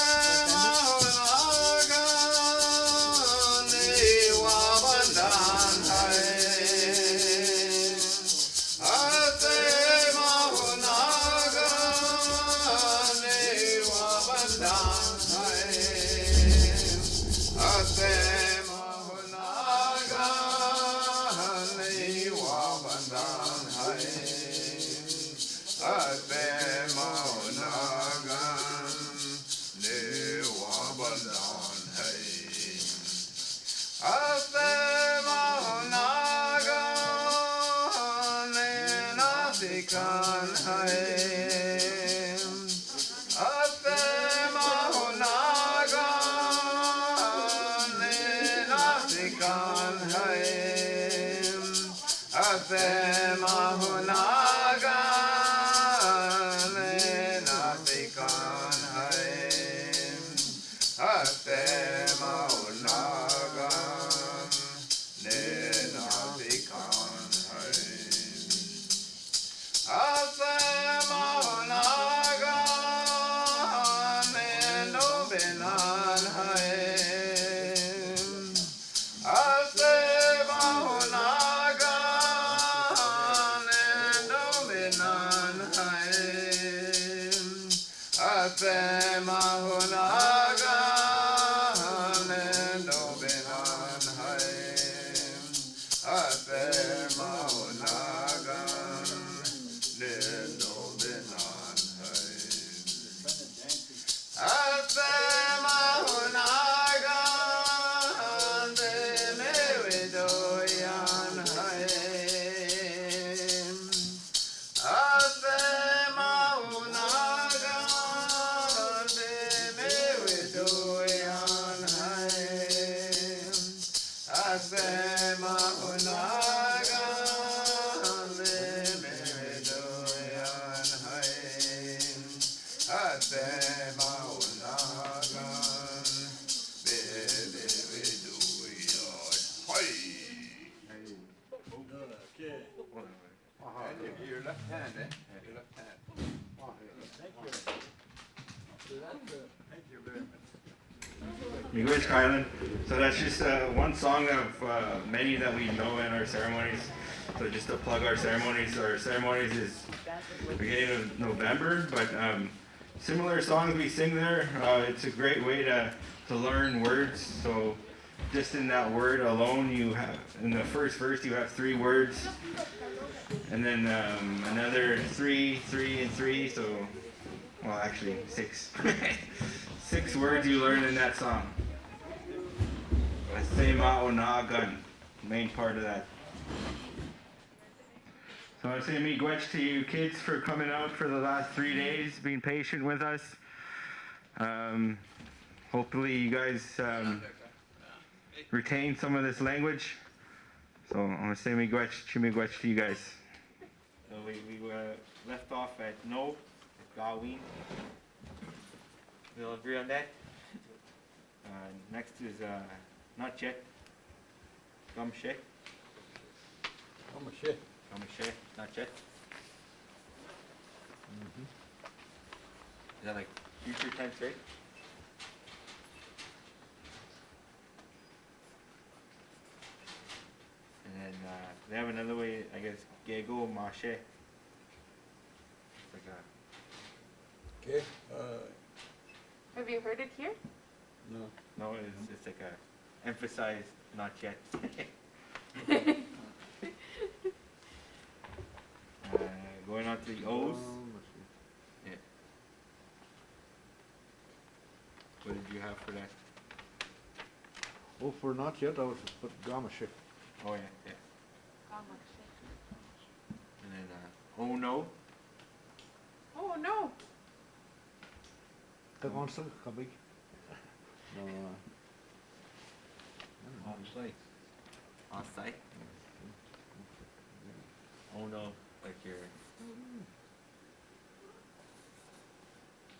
[SPEAKER 5] Your left hand, eh? Your left hand.
[SPEAKER 7] Thank you very much.
[SPEAKER 3] Miigwech Kylan. So that's just one song of many that we know in our ceremonies. So just to plug our ceremonies is beginning of November, but similar songs we sing there. It's a great way to learn words. So just in that word alone, you have in the first verse you have 3 words, and then another 3, 3, and 3. So, well, actually 6. 6 words you learn in that song. Sema Onagan, main part of that. So I say miigwech to you kids for coming out for the last 3 days, being patient with us. Hopefully you guys retain some of this language. So I'm gonna say miigwech to you guys. So we left off at no, Gawin. We'll agree on that. Next is not yet. Gumshe.
[SPEAKER 7] Kamashe.
[SPEAKER 3] Gumshe, not yet. Is that like future tense, right? And then they have another way, I guess, Gego Mashe. It's like
[SPEAKER 7] Okay.
[SPEAKER 2] Have you heard it here?
[SPEAKER 7] No.
[SPEAKER 3] it's like a emphasized not yet. Going on to the O's. Yeah. What did you have for that?
[SPEAKER 4] Oh, for not yet, I was put drama shift.
[SPEAKER 3] Oh yeah, yeah. And then oh no.
[SPEAKER 2] Oh no.
[SPEAKER 4] Kijk ons terug, kabik. No,
[SPEAKER 6] On site.
[SPEAKER 3] On site. Oh no, like you're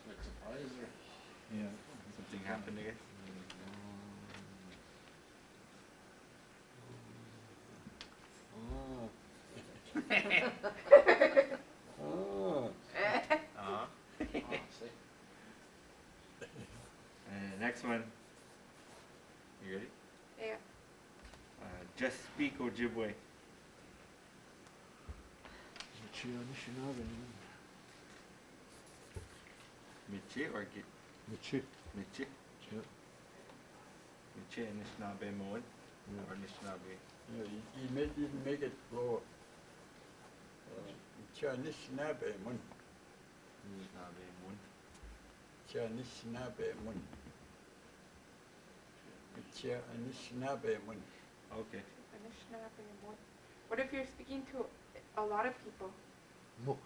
[SPEAKER 4] like surprise or?
[SPEAKER 6] Yeah.
[SPEAKER 3] something happened again.
[SPEAKER 4] Oh. Oh.
[SPEAKER 3] Uh-huh. And the next one. You ready?
[SPEAKER 2] Yeah.
[SPEAKER 3] Just speak Ojibway. Michi or Git?
[SPEAKER 4] Michi.
[SPEAKER 3] Michi?
[SPEAKER 4] Yeah.
[SPEAKER 3] Michi and Anishinaabe Moan?
[SPEAKER 4] Yeah.
[SPEAKER 3] Or Anishinaabe?
[SPEAKER 7] You know, you make it flow. Anishinaabe mun.
[SPEAKER 3] Anishinaabe Moan.
[SPEAKER 7] Anishinaabe mun. Anishinaabe mun.
[SPEAKER 3] Okay.
[SPEAKER 2] What if you're speaking to a lot of people?
[SPEAKER 4] Muk.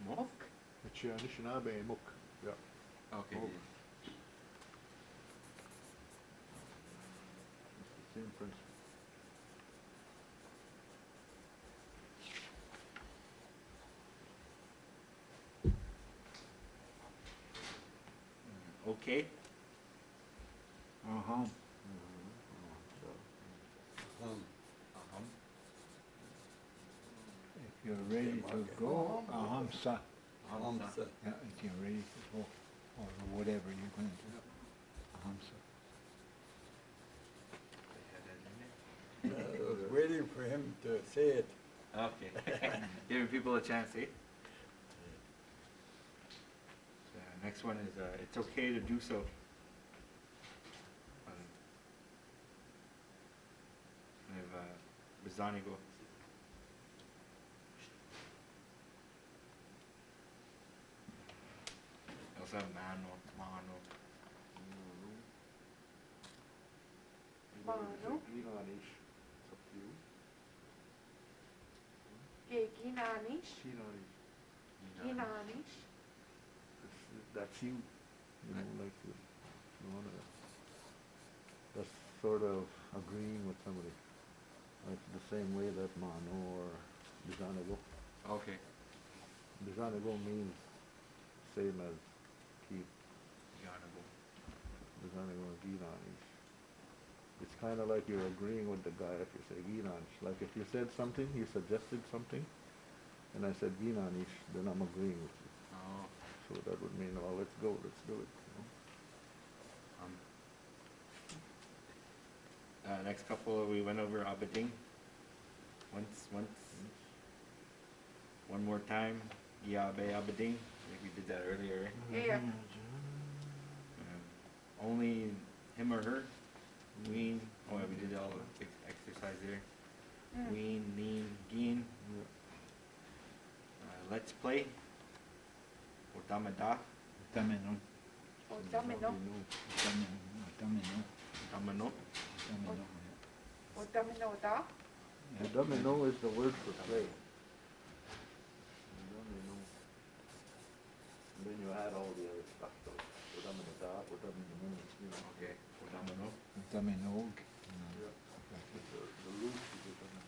[SPEAKER 3] Mo?
[SPEAKER 4] Michi Anishinaabe Muk. Yeah.
[SPEAKER 3] Okay.
[SPEAKER 4] Oh. It's the same principle.
[SPEAKER 3] Okay.
[SPEAKER 6] Uh-huh.
[SPEAKER 3] Uh-huh.
[SPEAKER 6] If you're ready to go, sir.
[SPEAKER 7] Hamsa.
[SPEAKER 6] Yeah, if you're ready to go, or whatever you're going to do. Sir.
[SPEAKER 7] I was waiting for him to say it.
[SPEAKER 3] Okay. Giving people a chance, eh? Next one is it's okay to do so. We have Bizanigo. We also have Mano.
[SPEAKER 2] Mano.
[SPEAKER 4] Ginanish. It's up to you.
[SPEAKER 2] Ginanish.
[SPEAKER 4] Ginanish.
[SPEAKER 2] Ginanish.
[SPEAKER 4] That's you. You know, like you wanna. That's sort of agreeing with somebody. Like the same way that Mano or Bizanigo.
[SPEAKER 3] Okay.
[SPEAKER 4] Bizanigo means same as keep.
[SPEAKER 3] Bizanigo.
[SPEAKER 4] Bizanigo and Ginanish. It's kind of like you're agreeing with the guy if you say Ginanish. Like if you said something, you suggested something, and I said Ginanish, then I'm agreeing with you.
[SPEAKER 3] Oh.
[SPEAKER 4] So that would mean, well, let's go, let's do it. You know?
[SPEAKER 3] Next couple we went over Abading. Once. One more time. Giabe Abading. I think we did that earlier, right?
[SPEAKER 2] Yeah.
[SPEAKER 3] Only him or her. Ween. Oh, yeah, we did all the exercise there. Ween, lean, geen. Let's play. Otamada.
[SPEAKER 6] Tamino.
[SPEAKER 2] Domino.
[SPEAKER 6] Tamino.
[SPEAKER 3] Tamano.
[SPEAKER 6] Tamino.
[SPEAKER 2] Domino da.
[SPEAKER 4] The domino is the word for play. Domino. And then you add all the other stuff to it. Domino da, domino, you know.
[SPEAKER 3] Okay. Otamano.
[SPEAKER 6] Tamino.
[SPEAKER 4] Yeah. The root is the domino.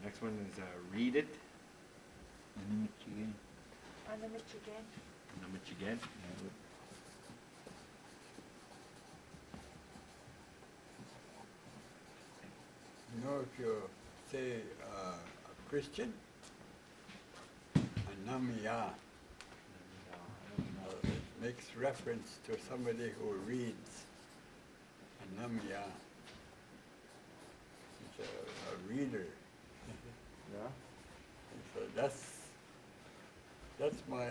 [SPEAKER 3] Next one is read it.
[SPEAKER 6] And Michigan.
[SPEAKER 2] On the Michigan.
[SPEAKER 3] The Michigan.
[SPEAKER 7] You know, if you say a Christian, Anamiya, it makes reference to somebody who reads. Anamiya. It's a reader.
[SPEAKER 4] Yeah?
[SPEAKER 7] So that's my,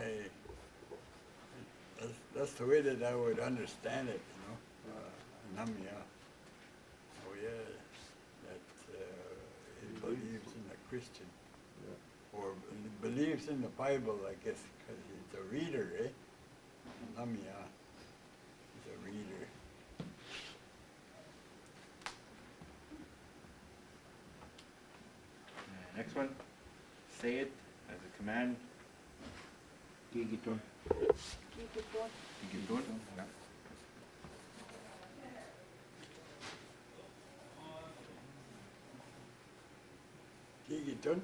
[SPEAKER 7] that's the way that I would understand it, you know, Namya. Oh yeah, that he Christian. Or believes in the Bible, I guess, because he's a reader, eh? Lamia. He's a reader.
[SPEAKER 3] Next one. Say it as a command.
[SPEAKER 6] Gigiton.
[SPEAKER 2] Gigiton.
[SPEAKER 3] Gigiton. Yeah.
[SPEAKER 7] Gigiton.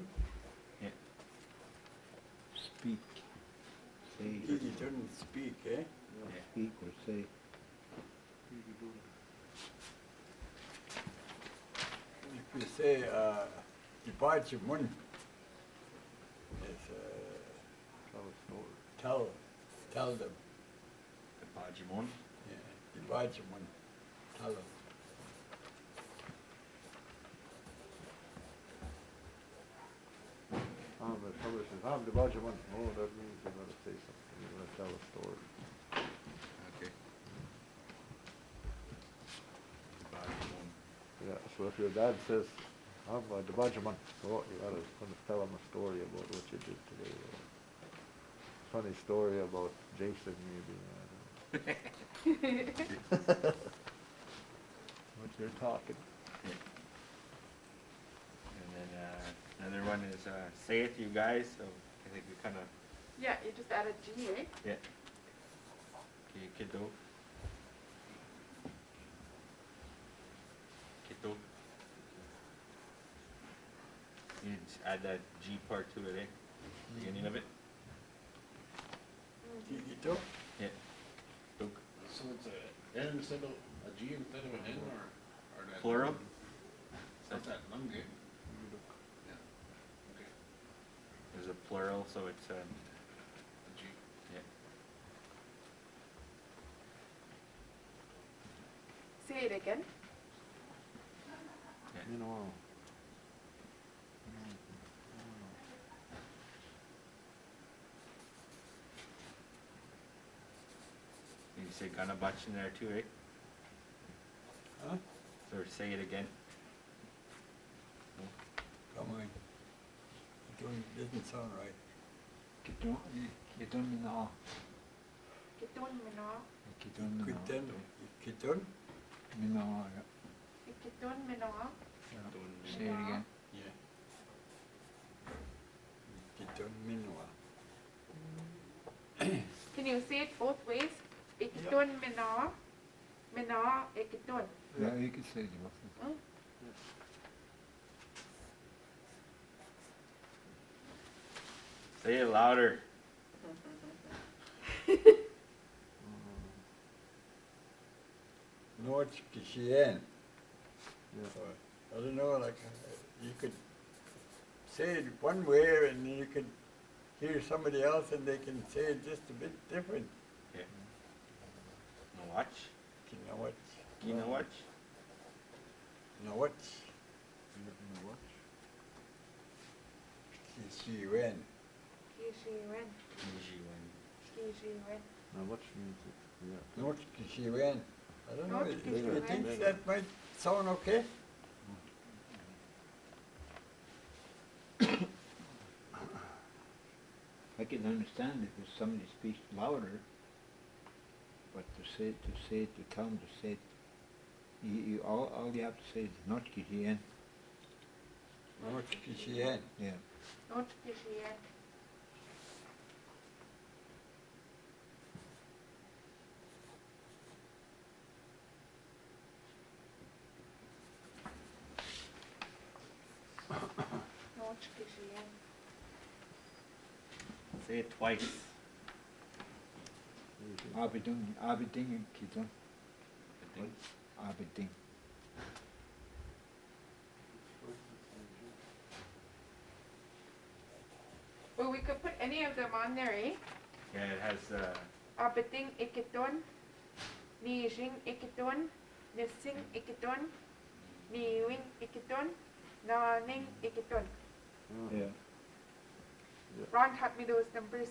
[SPEAKER 6] Speak. Say.
[SPEAKER 7] Gigiton speak, eh?
[SPEAKER 6] Speak or say.
[SPEAKER 7] If you say, depart your mun, it's, tell them.
[SPEAKER 3] The Pajimon.
[SPEAKER 7] Yeah, depart your mun, tell them.
[SPEAKER 4] But somebody says, the budget one. Oh, that means you're gonna say something, you're gonna tell a story.
[SPEAKER 3] Okay. Pajimon.
[SPEAKER 4] Yeah, so if your dad says, the budget one, oh, you gotta gonna tell him a story about what you did today. Funny story about Jason maybe. What you're talking.
[SPEAKER 3] And then another one is say it, you guys. So I think we kind of
[SPEAKER 2] Yeah, you just added G, eh?
[SPEAKER 3] yeah. Okay, kiddo. Kiddo. You just add that G part to it, eh? Beginning of it.
[SPEAKER 7] Gigiton.
[SPEAKER 3] Yeah. Dog.
[SPEAKER 8] So it's a N instead of a G instead of an N, or that
[SPEAKER 3] Plural.
[SPEAKER 8] That's that lunge. Yeah. Okay.
[SPEAKER 3] There's a plural, so it's
[SPEAKER 8] A G.
[SPEAKER 3] yeah.
[SPEAKER 2] Say it again.
[SPEAKER 4] You know.
[SPEAKER 3] You say Ganabach in there too, eh?
[SPEAKER 7] Huh?
[SPEAKER 3] So say it again.
[SPEAKER 7] Come on. It doesn't sound right.
[SPEAKER 6] Giton. Giton mina.
[SPEAKER 2] Giton mino.
[SPEAKER 6] Giton mina.
[SPEAKER 7] Gigiton. Gigiton.
[SPEAKER 6] Mina.
[SPEAKER 2] Giton mino.
[SPEAKER 6] Say it again.
[SPEAKER 7] Yeah. Gigiton minwa.
[SPEAKER 2] Can you say it both ways? Ikiton mino. Mino, ikiton.
[SPEAKER 6] Ja, you can say it. Wasn't
[SPEAKER 3] Say it louder.
[SPEAKER 7] North Kishien.
[SPEAKER 4] Yeah.
[SPEAKER 7] I don't know, like, you could say it one way and then you could hear somebody else and they can say it just a bit different.
[SPEAKER 3] Yeah. No watch.
[SPEAKER 7] You know what?
[SPEAKER 3] You know watch.
[SPEAKER 7] Know what?
[SPEAKER 4] What?
[SPEAKER 7] Kishiwen.
[SPEAKER 2] Kishiwen. Kishiwen.
[SPEAKER 4] Now what means it? Yeah.
[SPEAKER 7] North Kishiwen. I don't know,
[SPEAKER 2] North
[SPEAKER 7] do you
[SPEAKER 2] Kishiwen.
[SPEAKER 7] think that might sound okay?
[SPEAKER 6] I can understand if somebody speaks louder, but to tell them to say it, all you have to say is not Kishian.
[SPEAKER 7] North Kishien.
[SPEAKER 6] Yeah.
[SPEAKER 2] Not Kishiwen. Not Kishiwen.
[SPEAKER 3] Say it twice.
[SPEAKER 6] Abiding Kiton.
[SPEAKER 3] I think.
[SPEAKER 6] Abiding.
[SPEAKER 2] Well, we could put any of them on there, eh?
[SPEAKER 3] Yeah, it has
[SPEAKER 2] Abeting ikiton. Nijing ikiton. Nising ikiton. Niwing ikiton. Naning ikiton.
[SPEAKER 6] Yeah.
[SPEAKER 2] Ron taught me those numbers.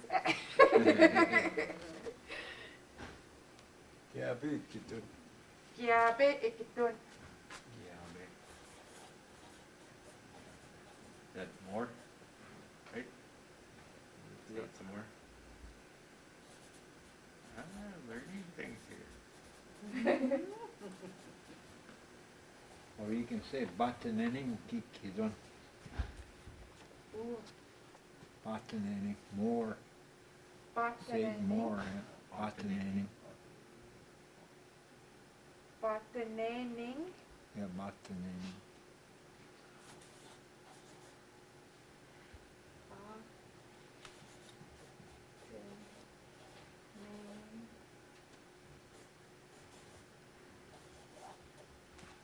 [SPEAKER 7] Kiabi Kitun.
[SPEAKER 2] Kiabe ikiton.
[SPEAKER 3] yeah.
[SPEAKER 9] that more, right? Say
[SPEAKER 4] Yeah.
[SPEAKER 9] it some more. Ah, learning things here.
[SPEAKER 6] Or you can say batanening kikidon.
[SPEAKER 2] Ooh,
[SPEAKER 6] Batanening, more. Say
[SPEAKER 2] batanening.
[SPEAKER 6] more. Yeah. Batanening.
[SPEAKER 2] Batanening.
[SPEAKER 6] Yeah, batanening.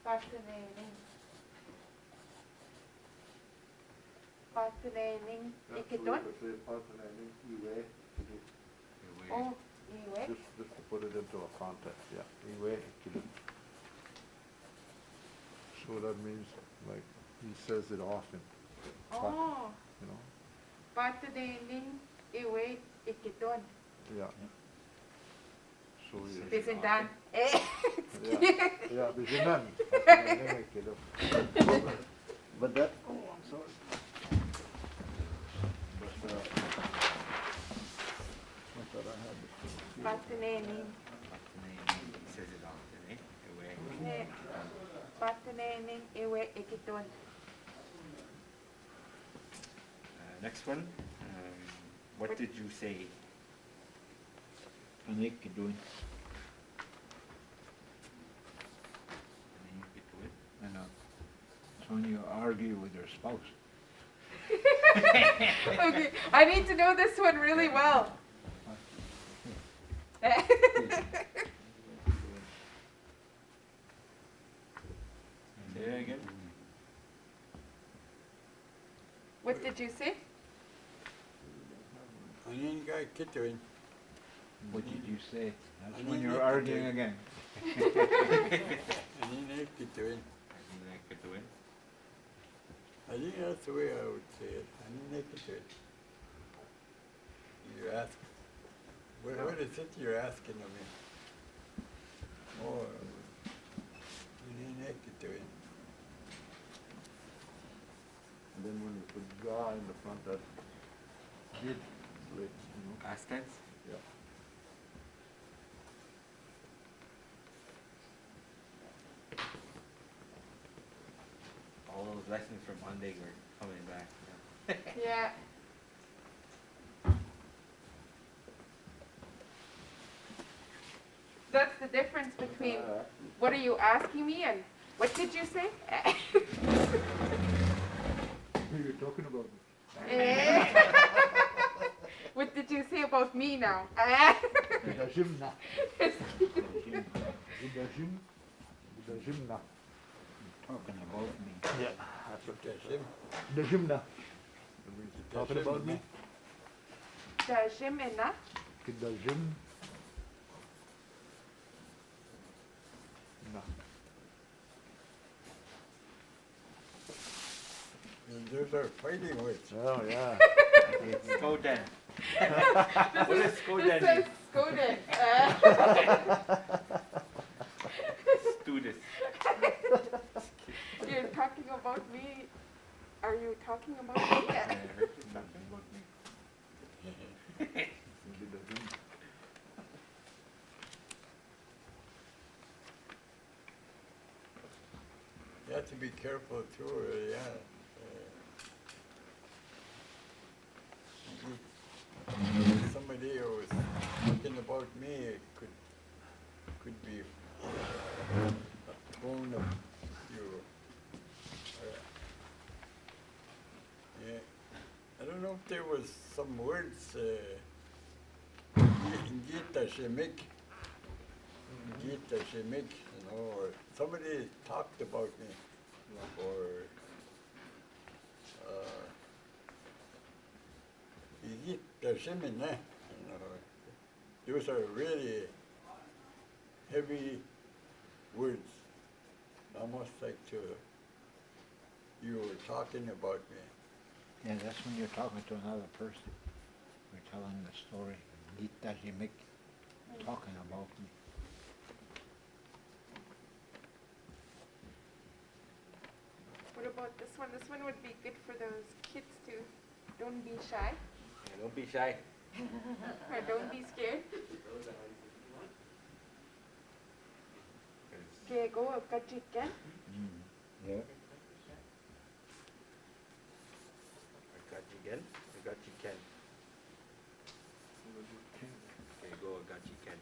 [SPEAKER 2] Batanening. Batanening. Ikidon.
[SPEAKER 4] Say batanening, iwe.
[SPEAKER 2] Oh, iwe.
[SPEAKER 4] Just to put it into a context, yeah. Iwe, ikidon. So that means, like, he says it often,
[SPEAKER 2] Oh,
[SPEAKER 4] you know?
[SPEAKER 2] batanening. Iwe. Ikidon.
[SPEAKER 4] Yeah. So he,
[SPEAKER 2] Isn't that?
[SPEAKER 4] yeah, bizinan. Batanening, ikidon. But that, oh, I'm sorry. But, I thought I had this.
[SPEAKER 2] Batanening.
[SPEAKER 9] He says it often, eh? Away.
[SPEAKER 2] Batanening. Iwe. Ikidon.
[SPEAKER 9] Next one. What did you say?
[SPEAKER 6] Panikidon. I know. It's when you argue with your spouse.
[SPEAKER 2] Okay, I need to know this one really well.
[SPEAKER 9] Say it again.
[SPEAKER 2] What did you say?
[SPEAKER 7] Anin guy kitoin.
[SPEAKER 6] What did you say? That's
[SPEAKER 7] I
[SPEAKER 6] when
[SPEAKER 7] need
[SPEAKER 6] you're
[SPEAKER 7] to
[SPEAKER 6] arguing
[SPEAKER 7] do-
[SPEAKER 6] again.
[SPEAKER 7] Anin kitoin.
[SPEAKER 9] Kituin.
[SPEAKER 7] I think that's the way I would say it. Anin kitoin. You ask, what is it you're asking of me? Oh, anin kitoin.
[SPEAKER 4] And then when you put ga in the front, that did, like, you know?
[SPEAKER 9] Past tense.
[SPEAKER 4] Yeah.
[SPEAKER 9] All those lessons from Monday were coming back.
[SPEAKER 2] Yeah. That's the difference between what are you asking me and what did you say?
[SPEAKER 4] You're talking about me.
[SPEAKER 2] What did you say about me now?
[SPEAKER 4] Gimna. Gimna.
[SPEAKER 6] Talking about me.
[SPEAKER 4] Yeah, that's what
[SPEAKER 7] That's him.
[SPEAKER 4] the gymna. Talking about me?
[SPEAKER 2] Dajimena.
[SPEAKER 4] The gym. No.
[SPEAKER 7] And those are fighting words.
[SPEAKER 4] Oh, yeah.
[SPEAKER 9] Skoden. What is Skoden?
[SPEAKER 2] This says Skoden.
[SPEAKER 9] Student.
[SPEAKER 2] You're talking about me. Are you talking about me?
[SPEAKER 9] Talking about me.
[SPEAKER 7] You have to be careful too, yeah. Somebody who was talking about me, it could be a tone of you. Yeah. I don't know if there was some words, Gita Shemik, you know, or somebody talked about me, or Gita Shemin, you know, those are really heavy words, almost like you were talking about me.
[SPEAKER 6] Yeah, that's when you're talking to another person. You're telling the story. Gita Jimik talking about me.
[SPEAKER 2] What about this one? This one would be good for those kids to don't be shy
[SPEAKER 9] Yeah, don't be shy.
[SPEAKER 2] or don't be scared. Okay, go up, got chicken.
[SPEAKER 6] Yeah.
[SPEAKER 9] I got you again. I got you can. Okay, go. I got you can.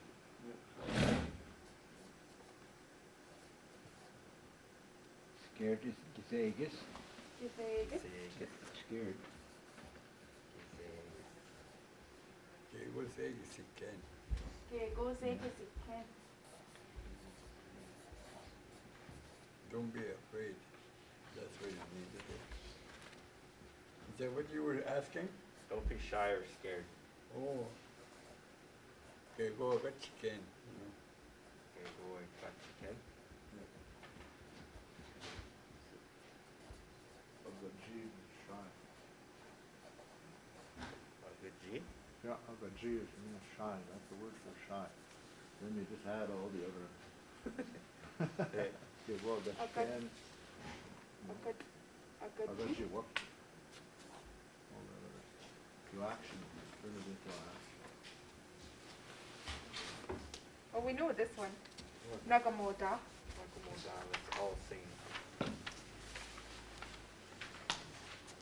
[SPEAKER 6] Scared to say yes.
[SPEAKER 2] You say good.
[SPEAKER 9] Say get.
[SPEAKER 6] Scared.
[SPEAKER 9] Say
[SPEAKER 6] Okay, we'll say yes you can.
[SPEAKER 2] Okay, go say yes you can.
[SPEAKER 6] Don't be afraid. That's what you need to do. Is that what you were asking?
[SPEAKER 9] don't be shy or scared.
[SPEAKER 6] Oh. Okay, go but you can.
[SPEAKER 9] Okay, go. I got you can.
[SPEAKER 4] A good G is shy.
[SPEAKER 9] A good G.
[SPEAKER 4] Yeah, a good G is means shy. That's the word for shy. Then you just add all the other.
[SPEAKER 9] Okay.
[SPEAKER 4] Okay, well, that's
[SPEAKER 2] A good-
[SPEAKER 4] can.
[SPEAKER 2] A good
[SPEAKER 4] A good
[SPEAKER 2] G.
[SPEAKER 4] G, what? All that other. To action, turn it into action.
[SPEAKER 2] Oh, we know this one. Nagamoda.
[SPEAKER 9] Nakamoda, let's all sing.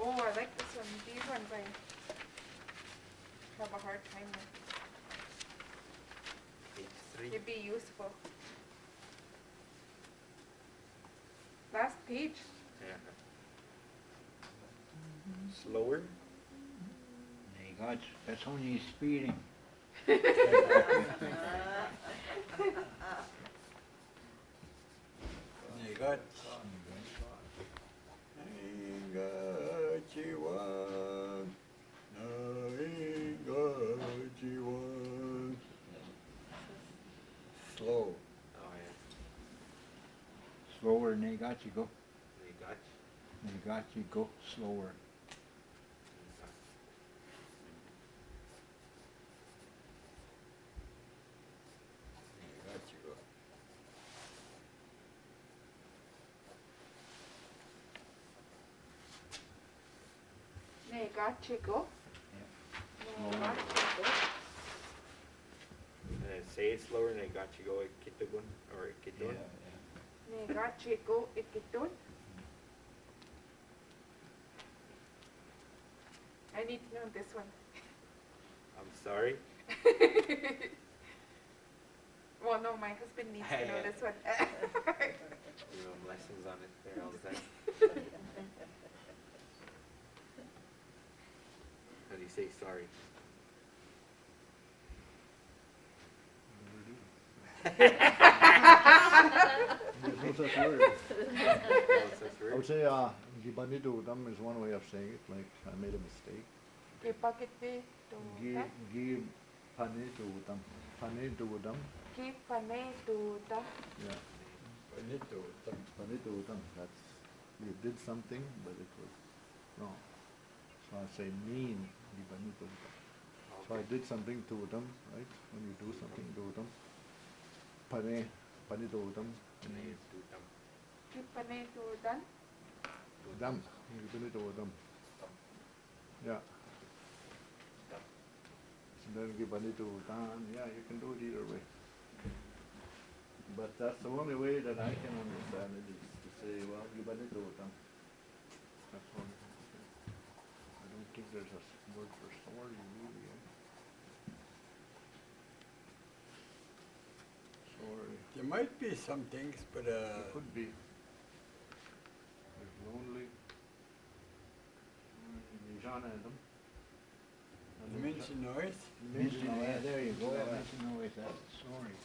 [SPEAKER 2] Oh, I like this one. These ones I have a hard time with.
[SPEAKER 9] H3.
[SPEAKER 2] It'd be useful. Last page.
[SPEAKER 9] Yeah. Slower.
[SPEAKER 6] Hey God, that's only speeding. Hey God. Ain't got you one. No, ain't got you one. Slow.
[SPEAKER 9] Oh yeah.
[SPEAKER 6] Slower than they got you go.
[SPEAKER 9] They got you.
[SPEAKER 6] They got you go slower. They got you go.
[SPEAKER 2] Negachigo.
[SPEAKER 6] Slower.
[SPEAKER 2] Negachigo.
[SPEAKER 9] Say it slower and they got you go. Kitagun or Kitun.
[SPEAKER 2] Negachigo ikitun. I need to know this one.
[SPEAKER 9] I'm sorry.
[SPEAKER 2] Well, no, my husband needs to know this one.
[SPEAKER 9] You know, lessons on it there all the time. How do you say sorry?
[SPEAKER 4] There's no such word.
[SPEAKER 9] Oh, it's such
[SPEAKER 4] I would
[SPEAKER 9] word.
[SPEAKER 4] say, gibanidutam is one way of saying it, like, I made a mistake.
[SPEAKER 2] Kipakiti tuta.
[SPEAKER 4] Gibanidutam. Panidutam.
[SPEAKER 2] Kipane tuta.
[SPEAKER 4] Yeah.
[SPEAKER 6] Bonito.
[SPEAKER 4] Panidutam. That's, you did something, but it was wrong. So I say mean gibanidutam. So I did something to them, right? When you do something to them. Panidutam.
[SPEAKER 2] Kipane tutan.
[SPEAKER 4] Dam. Gibanidutam. Yeah. And then gibanidutam. Yeah, you can do it either way. But that's the only way that I can understand it is to say, well, gibanidutam. That's one. I don't think there's a word for sorry really. Sorry.
[SPEAKER 6] There might be some things, but
[SPEAKER 4] It could be. There's lonely. Nijana and them.
[SPEAKER 6] mention noise.
[SPEAKER 4] Mention
[SPEAKER 6] yeah,
[SPEAKER 4] OS.
[SPEAKER 6] there you go.
[SPEAKER 4] Mention OS.
[SPEAKER 6] Mention noise. That's sorry.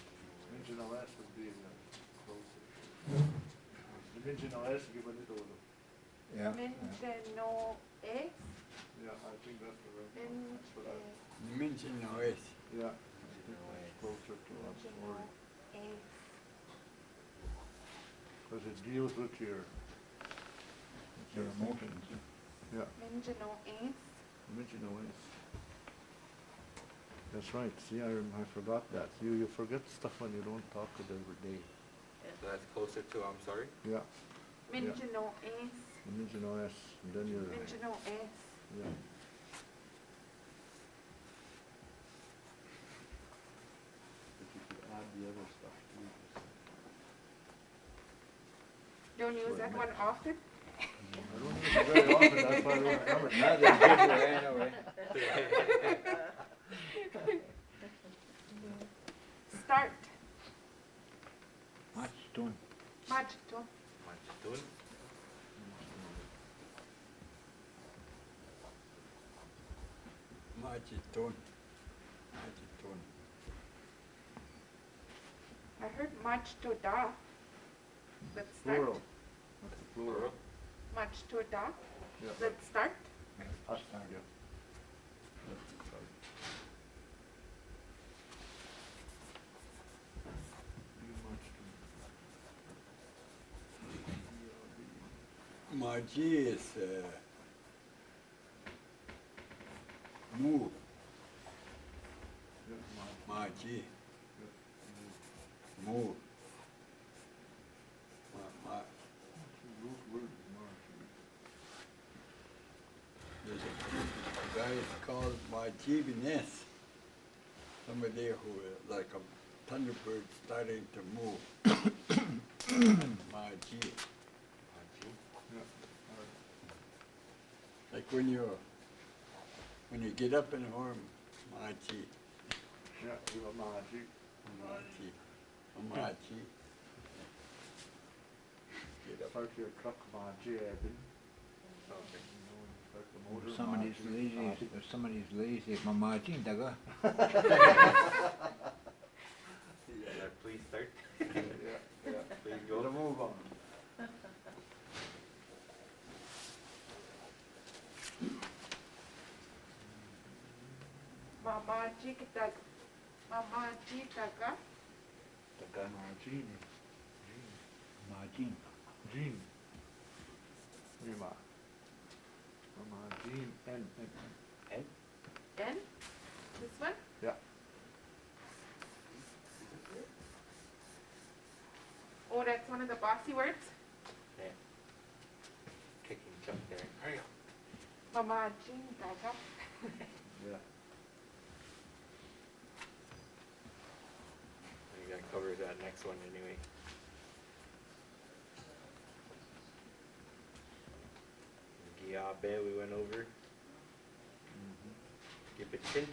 [SPEAKER 4] Mention OS would be closer. The mention OS, give a little.
[SPEAKER 6] Yeah.
[SPEAKER 2] Menteno es.
[SPEAKER 4] Yeah, I think that's the right one. That's what I,
[SPEAKER 6] Mention noise.
[SPEAKER 4] yeah. I think that's closer to us, sorry.
[SPEAKER 2] Es.
[SPEAKER 4] Because it deals with your
[SPEAKER 6] emotions.
[SPEAKER 4] Yeah,
[SPEAKER 2] Menteno es.
[SPEAKER 4] mention OS. That's right. See, I forgot that. You forget stuff when you don't talk it every day.
[SPEAKER 9] So that's closer to I'm sorry.
[SPEAKER 4] Yeah.
[SPEAKER 2] Menteno es.
[SPEAKER 4] Original S, and then your,
[SPEAKER 2] Original S.
[SPEAKER 4] yeah. But you could add the other stuff too.
[SPEAKER 2] Don't use that one often.
[SPEAKER 4] I don't use it very often, that's why I don't remember.
[SPEAKER 6] Now they give you anyway.
[SPEAKER 2] Start.
[SPEAKER 6] Much done.
[SPEAKER 2] Much to.
[SPEAKER 9] Machitun.
[SPEAKER 7] Majiton. Majiton.
[SPEAKER 2] I heard much to da. Let's start.
[SPEAKER 4] Plural. That's the plural.
[SPEAKER 2] Much to da.
[SPEAKER 4] Yeah.
[SPEAKER 2] Let's start.
[SPEAKER 4] I'll start, yeah.
[SPEAKER 7] Maji is move. Maji. Move. There's a guy called Maji Vines. Somebody who is like a thunderbird starting to move. Maji. Like when you get up in the arm, Maji.
[SPEAKER 4] Yeah, you have Maji.
[SPEAKER 7] Maji. Maji. Get up.
[SPEAKER 4] Start your truck Maji, Eben.
[SPEAKER 6] If somebody's lazy, mamajin daga.
[SPEAKER 9] Please start.
[SPEAKER 4] Yeah.
[SPEAKER 9] Please
[SPEAKER 4] Gotta
[SPEAKER 9] go.
[SPEAKER 4] move on.
[SPEAKER 2] Mama jikitag. Mama jitaga.
[SPEAKER 4] Majin.
[SPEAKER 6] Majin.
[SPEAKER 4] Jean. Rima. Majin. N.
[SPEAKER 2] N. This one.
[SPEAKER 4] Yeah.
[SPEAKER 2] Oh, that's one of the bossy words.
[SPEAKER 9] Yeah. Kicking jump there. Hurry up.
[SPEAKER 2] Mama jitaga.
[SPEAKER 4] Yeah.
[SPEAKER 9] I think that covers that next one anyway. Giabe we went over. Gibichin.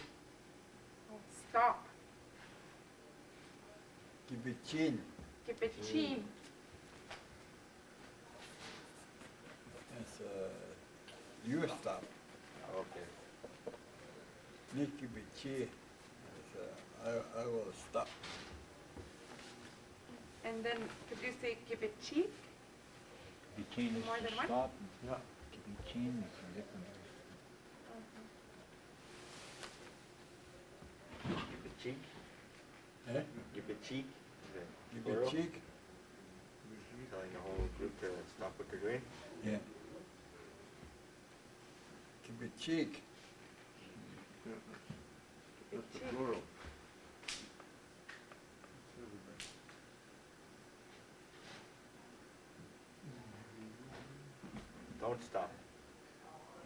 [SPEAKER 2] Oh, stop.
[SPEAKER 7] Give it chin.
[SPEAKER 2] Keep it chin.
[SPEAKER 7] That's you stop.
[SPEAKER 9] Okay.
[SPEAKER 7] Nick give it chin. I will stop.
[SPEAKER 2] And then could you say keep it cheek?
[SPEAKER 6] Between is
[SPEAKER 2] More than
[SPEAKER 6] to
[SPEAKER 2] one?
[SPEAKER 6] stop.
[SPEAKER 4] Yeah.
[SPEAKER 6] Between is a different.
[SPEAKER 9] Gibichin.
[SPEAKER 7] Eh?
[SPEAKER 9] Gibichin.
[SPEAKER 7] Give
[SPEAKER 9] Plural?
[SPEAKER 7] it cheek.
[SPEAKER 9] Telling the whole group to stop what they're doing.
[SPEAKER 7] Yeah. Give it cheek.
[SPEAKER 4] Yeah.
[SPEAKER 2] Keep
[SPEAKER 4] That's
[SPEAKER 2] it
[SPEAKER 4] the
[SPEAKER 2] cheek.
[SPEAKER 4] plural.
[SPEAKER 9] Don't stop.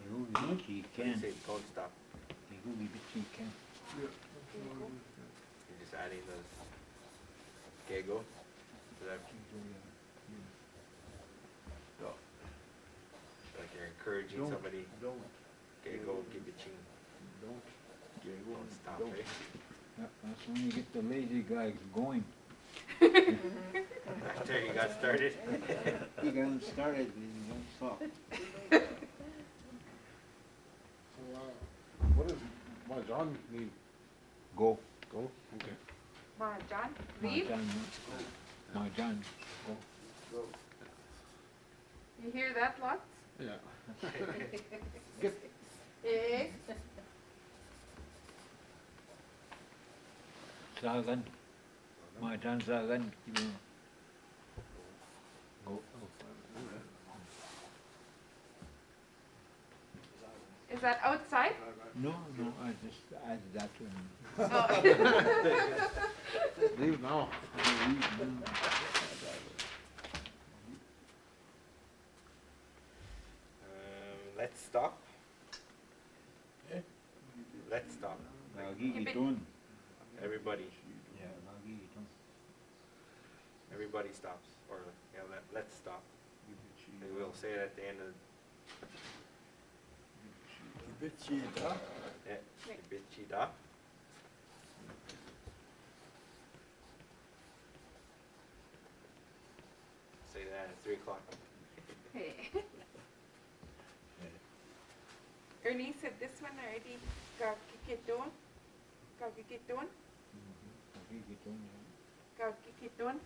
[SPEAKER 6] You
[SPEAKER 9] You
[SPEAKER 6] can.
[SPEAKER 9] say don't stop.
[SPEAKER 6] You can.
[SPEAKER 9] You're just adding those gego. So that like you're encouraging
[SPEAKER 4] Don't.
[SPEAKER 9] somebody.
[SPEAKER 4] Don't.
[SPEAKER 9] Gego, gibichin.
[SPEAKER 4] Don't.
[SPEAKER 9] Don't stop,
[SPEAKER 4] Don't.
[SPEAKER 9] right?
[SPEAKER 6] Yeah, that's when you get the lazy guy going.
[SPEAKER 9] After you got started.
[SPEAKER 6] You got him started, and you don't stop.
[SPEAKER 8] What does Mahjong mean?
[SPEAKER 6] Go.
[SPEAKER 8] Go? Okay.
[SPEAKER 2] Mahjong. Leave.
[SPEAKER 6] Mahjong. Go.
[SPEAKER 2] You hear that lots?
[SPEAKER 8] Yeah.
[SPEAKER 2] Eh?
[SPEAKER 6] Zagan. Mahjong Zagan. Go.
[SPEAKER 2] Is that outside?
[SPEAKER 6] No, I just added that to him.
[SPEAKER 2] Oh.
[SPEAKER 8] Leave now.
[SPEAKER 9] let's stop.
[SPEAKER 4] Eh?
[SPEAKER 9] Let's stop.
[SPEAKER 2] Keep it-
[SPEAKER 9] Everybody.
[SPEAKER 6] Yeah,
[SPEAKER 9] Everybody stops. Or yeah, let's stop. They will say it at the end of
[SPEAKER 4] Kibichida.
[SPEAKER 9] Bichida. Say that at 3 o'clock.
[SPEAKER 2] Ernie said this one already. Kakikitun. Kakikitun. Kakikitun.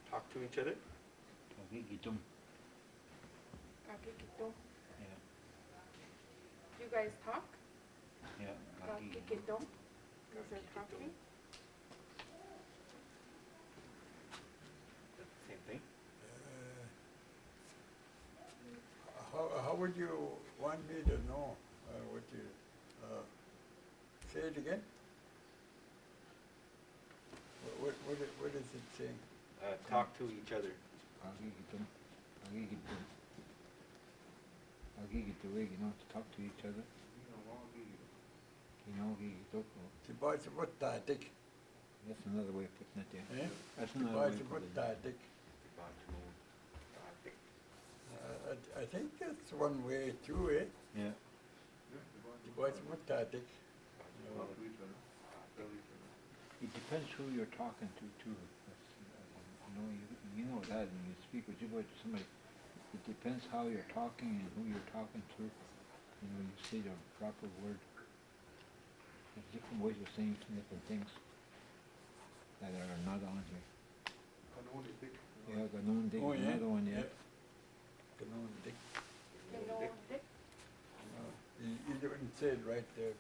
[SPEAKER 9] Talk to each other.
[SPEAKER 2] Kakikitun.
[SPEAKER 6] Yeah.
[SPEAKER 2] You guys talk?
[SPEAKER 6] Yeah.
[SPEAKER 2] Kakikitun. These are talking.
[SPEAKER 9] Same thing.
[SPEAKER 4] How would you want me to know what you say it again? What is it saying?
[SPEAKER 9] Talk to each other.
[SPEAKER 6] Talk to each other.
[SPEAKER 4] Kibachibutadik.
[SPEAKER 6] That's another way of putting it there.
[SPEAKER 4] Eh?
[SPEAKER 6] That's another way of putting it.
[SPEAKER 4] Kibachibutadik. I think that's one way too, eh?
[SPEAKER 6] Yeah.
[SPEAKER 4] Kibachibutadik.
[SPEAKER 6] It depends who you're talking to too. You know that when you speak Ojibway to somebody. It depends how you're talking and who you're talking to. You say the proper word. There's different ways of saying different things that are not on here. Yeah, Ganondik,
[SPEAKER 4] Oh, yeah.
[SPEAKER 6] another one, yeah.
[SPEAKER 4] Kanondik.
[SPEAKER 2] Kanondik.
[SPEAKER 4] You didn't say it right there.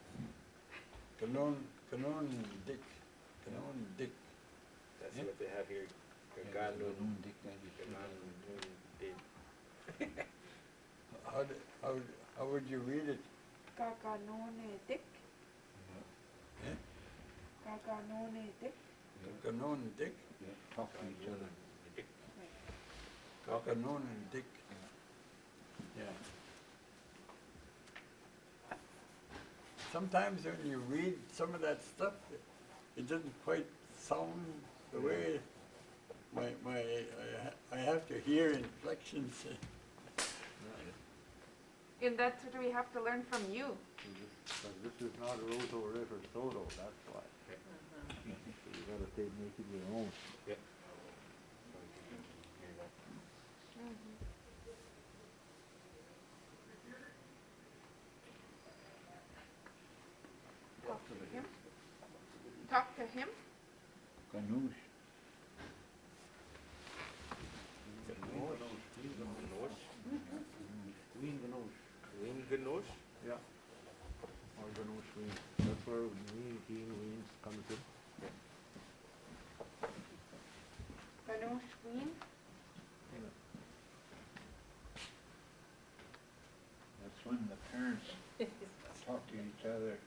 [SPEAKER 4] Kanondik. Kanondik.
[SPEAKER 9] That's
[SPEAKER 4] Yeah.
[SPEAKER 9] what they have here.
[SPEAKER 6] Ganondik,
[SPEAKER 4] How would you read it?
[SPEAKER 2] Kakanonedik.
[SPEAKER 4] Eh?
[SPEAKER 2] Kakanonedik.
[SPEAKER 4] Kanondik.
[SPEAKER 6] Yeah, talk to each other.
[SPEAKER 4] Kanondik. Yeah. Sometimes when you read some of that stuff, it doesn't quite sound the way I have to hear inflections.
[SPEAKER 2] And that's what we have to learn from you.
[SPEAKER 4] But this is not a Roseau River Soto, that's why. So you gotta make it your own.
[SPEAKER 2] Talk to him. Talk to him.
[SPEAKER 6] Ganoush.
[SPEAKER 9] Ween Ganosh.
[SPEAKER 4] Yeah. Or Ganoush Ween. That's where Weens comes in.
[SPEAKER 2] Ganosh Ween.
[SPEAKER 6] That's when the parents talk to each other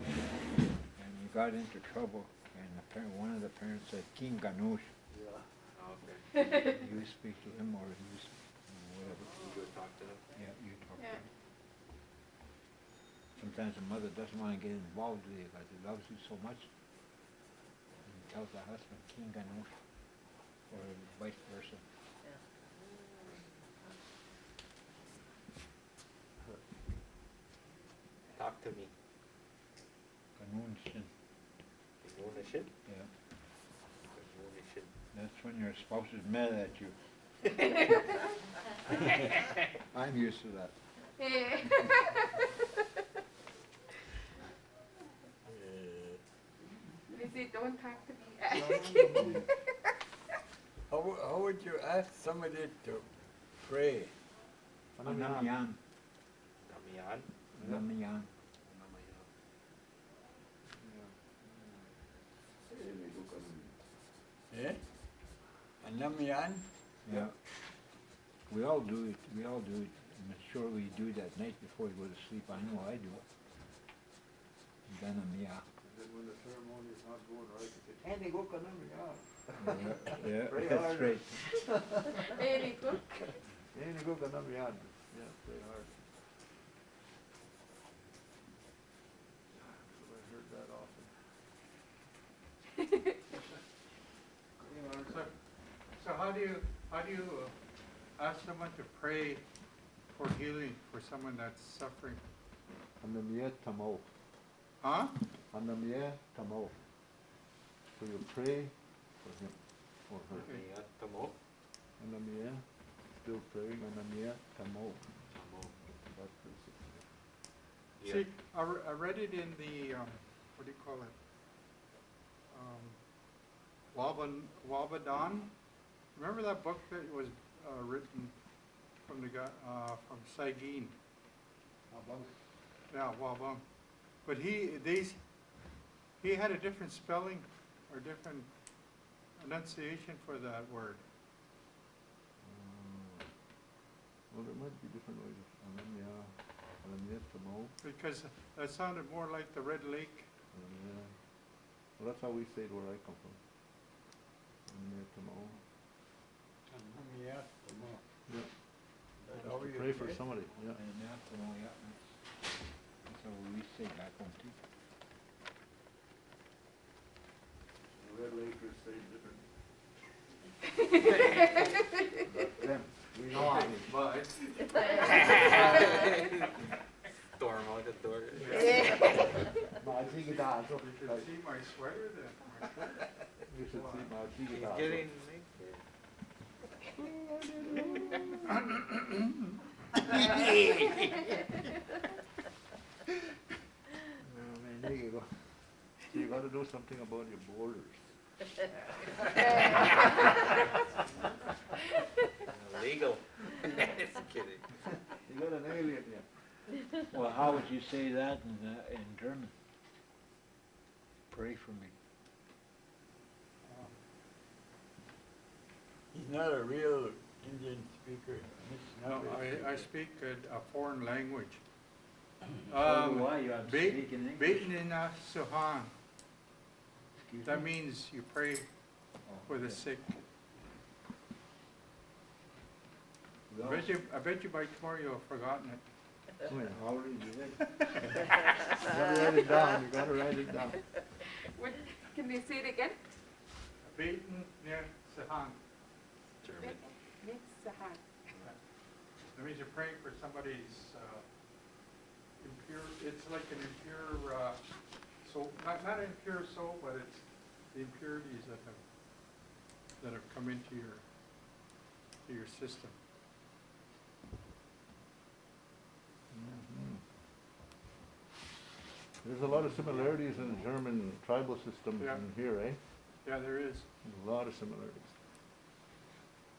[SPEAKER 6] and you got into trouble and one of the parents said, King Ganoush.
[SPEAKER 9] Oh, okay.
[SPEAKER 6] You speak to him or you whatever.
[SPEAKER 9] You go talk to them.
[SPEAKER 6] Yeah, you talk to
[SPEAKER 2] Yeah.
[SPEAKER 6] him. Sometimes the mother doesn't want to get involved with you because he loves you so much. And he tells the husband, King Ganoush, or vice versa.
[SPEAKER 9] Talk to me.
[SPEAKER 6] Ganounshin.
[SPEAKER 9] Ganonishin.
[SPEAKER 6] Yeah.
[SPEAKER 9] Ganonishin.
[SPEAKER 6] That's when your spouse is mad at you. I'm used to that.
[SPEAKER 2] They say, don't talk to me.
[SPEAKER 4] How would you ask somebody to pray?
[SPEAKER 6] Anamayan.
[SPEAKER 9] Namian.
[SPEAKER 6] Anamayan.
[SPEAKER 4] Eh? Anamian?
[SPEAKER 6] Yeah. We all do it. We all do it. I'm sure we do it at night before we go to sleep. I know I do. Then yeah.
[SPEAKER 4] And then when the ceremony is not going right, you say,
[SPEAKER 6] Yeah,
[SPEAKER 4] Pray
[SPEAKER 6] that's
[SPEAKER 4] harder.
[SPEAKER 6] right.
[SPEAKER 2] Very good.
[SPEAKER 4] "Any go kanam yad." Yeah, pray hard. So I heard that often.
[SPEAKER 10] So how do you ask someone to pray for healing for someone that's suffering?
[SPEAKER 4] Anamiyah tamo.
[SPEAKER 10] Huh?
[SPEAKER 4] Anamiyah tamo. So you pray for him or her.
[SPEAKER 10] Okay.
[SPEAKER 4] Anamiyah, still praying. Anamiyah tamo. That's basically.
[SPEAKER 10] See, I read it in the, what do you call it? Wabadan. Remember that book that was written from the guy, from Saigin? Yeah, Wabang. But he had a different spelling or different enunciation for that word.
[SPEAKER 4] Well, there might be different ways of Anamiyah tamo.
[SPEAKER 10] Because that sounded more like the Red Lake.
[SPEAKER 4] Anamiyah. Well, that's how we say it where I come from. Anamiyah tamo. Yeah.
[SPEAKER 6] How
[SPEAKER 4] Just to
[SPEAKER 6] you
[SPEAKER 4] pray for
[SPEAKER 6] pray?
[SPEAKER 4] somebody. Yeah.
[SPEAKER 6] And that's all, yeah. That's how we say back home too.
[SPEAKER 4] The Red Lakers say different. That's them. We know
[SPEAKER 10] But
[SPEAKER 9] Storm out the door.
[SPEAKER 10] you should see my sweater then. My shirt.
[SPEAKER 4] You should see my
[SPEAKER 9] He's
[SPEAKER 4] guitar.
[SPEAKER 9] getting
[SPEAKER 4] Man, there you go. You got to do something about your borders.
[SPEAKER 9] legal. Just kidding.
[SPEAKER 4] You got an alien here.
[SPEAKER 6] Well, how would you say that in German? Pray for me.
[SPEAKER 7] He's not a real Indian speaker.
[SPEAKER 10] No, I speak a foreign language.
[SPEAKER 6] So do I. You have to speak in English.
[SPEAKER 10] Beten in Suhan.
[SPEAKER 6] Excuse
[SPEAKER 10] That
[SPEAKER 6] me?
[SPEAKER 10] means you pray for the sick. I bet you by tomorrow you'll have forgotten it.
[SPEAKER 4] Oh, yeah.
[SPEAKER 6] Already did.
[SPEAKER 4] You gotta write it down. You gotta write it down.
[SPEAKER 2] What, can you say it again?
[SPEAKER 10] Beten near Suhan.
[SPEAKER 9] German.
[SPEAKER 10] That means you're praying for somebody's impure, it's like an impure soul, not an impure soul, but it's the impurities that have come into your system.
[SPEAKER 4] Mhm. There's a lot of similarities in the German tribal system
[SPEAKER 10] Yeah.
[SPEAKER 4] in here, eh?
[SPEAKER 10] Yeah, there is.
[SPEAKER 4] There's a lot of similarities.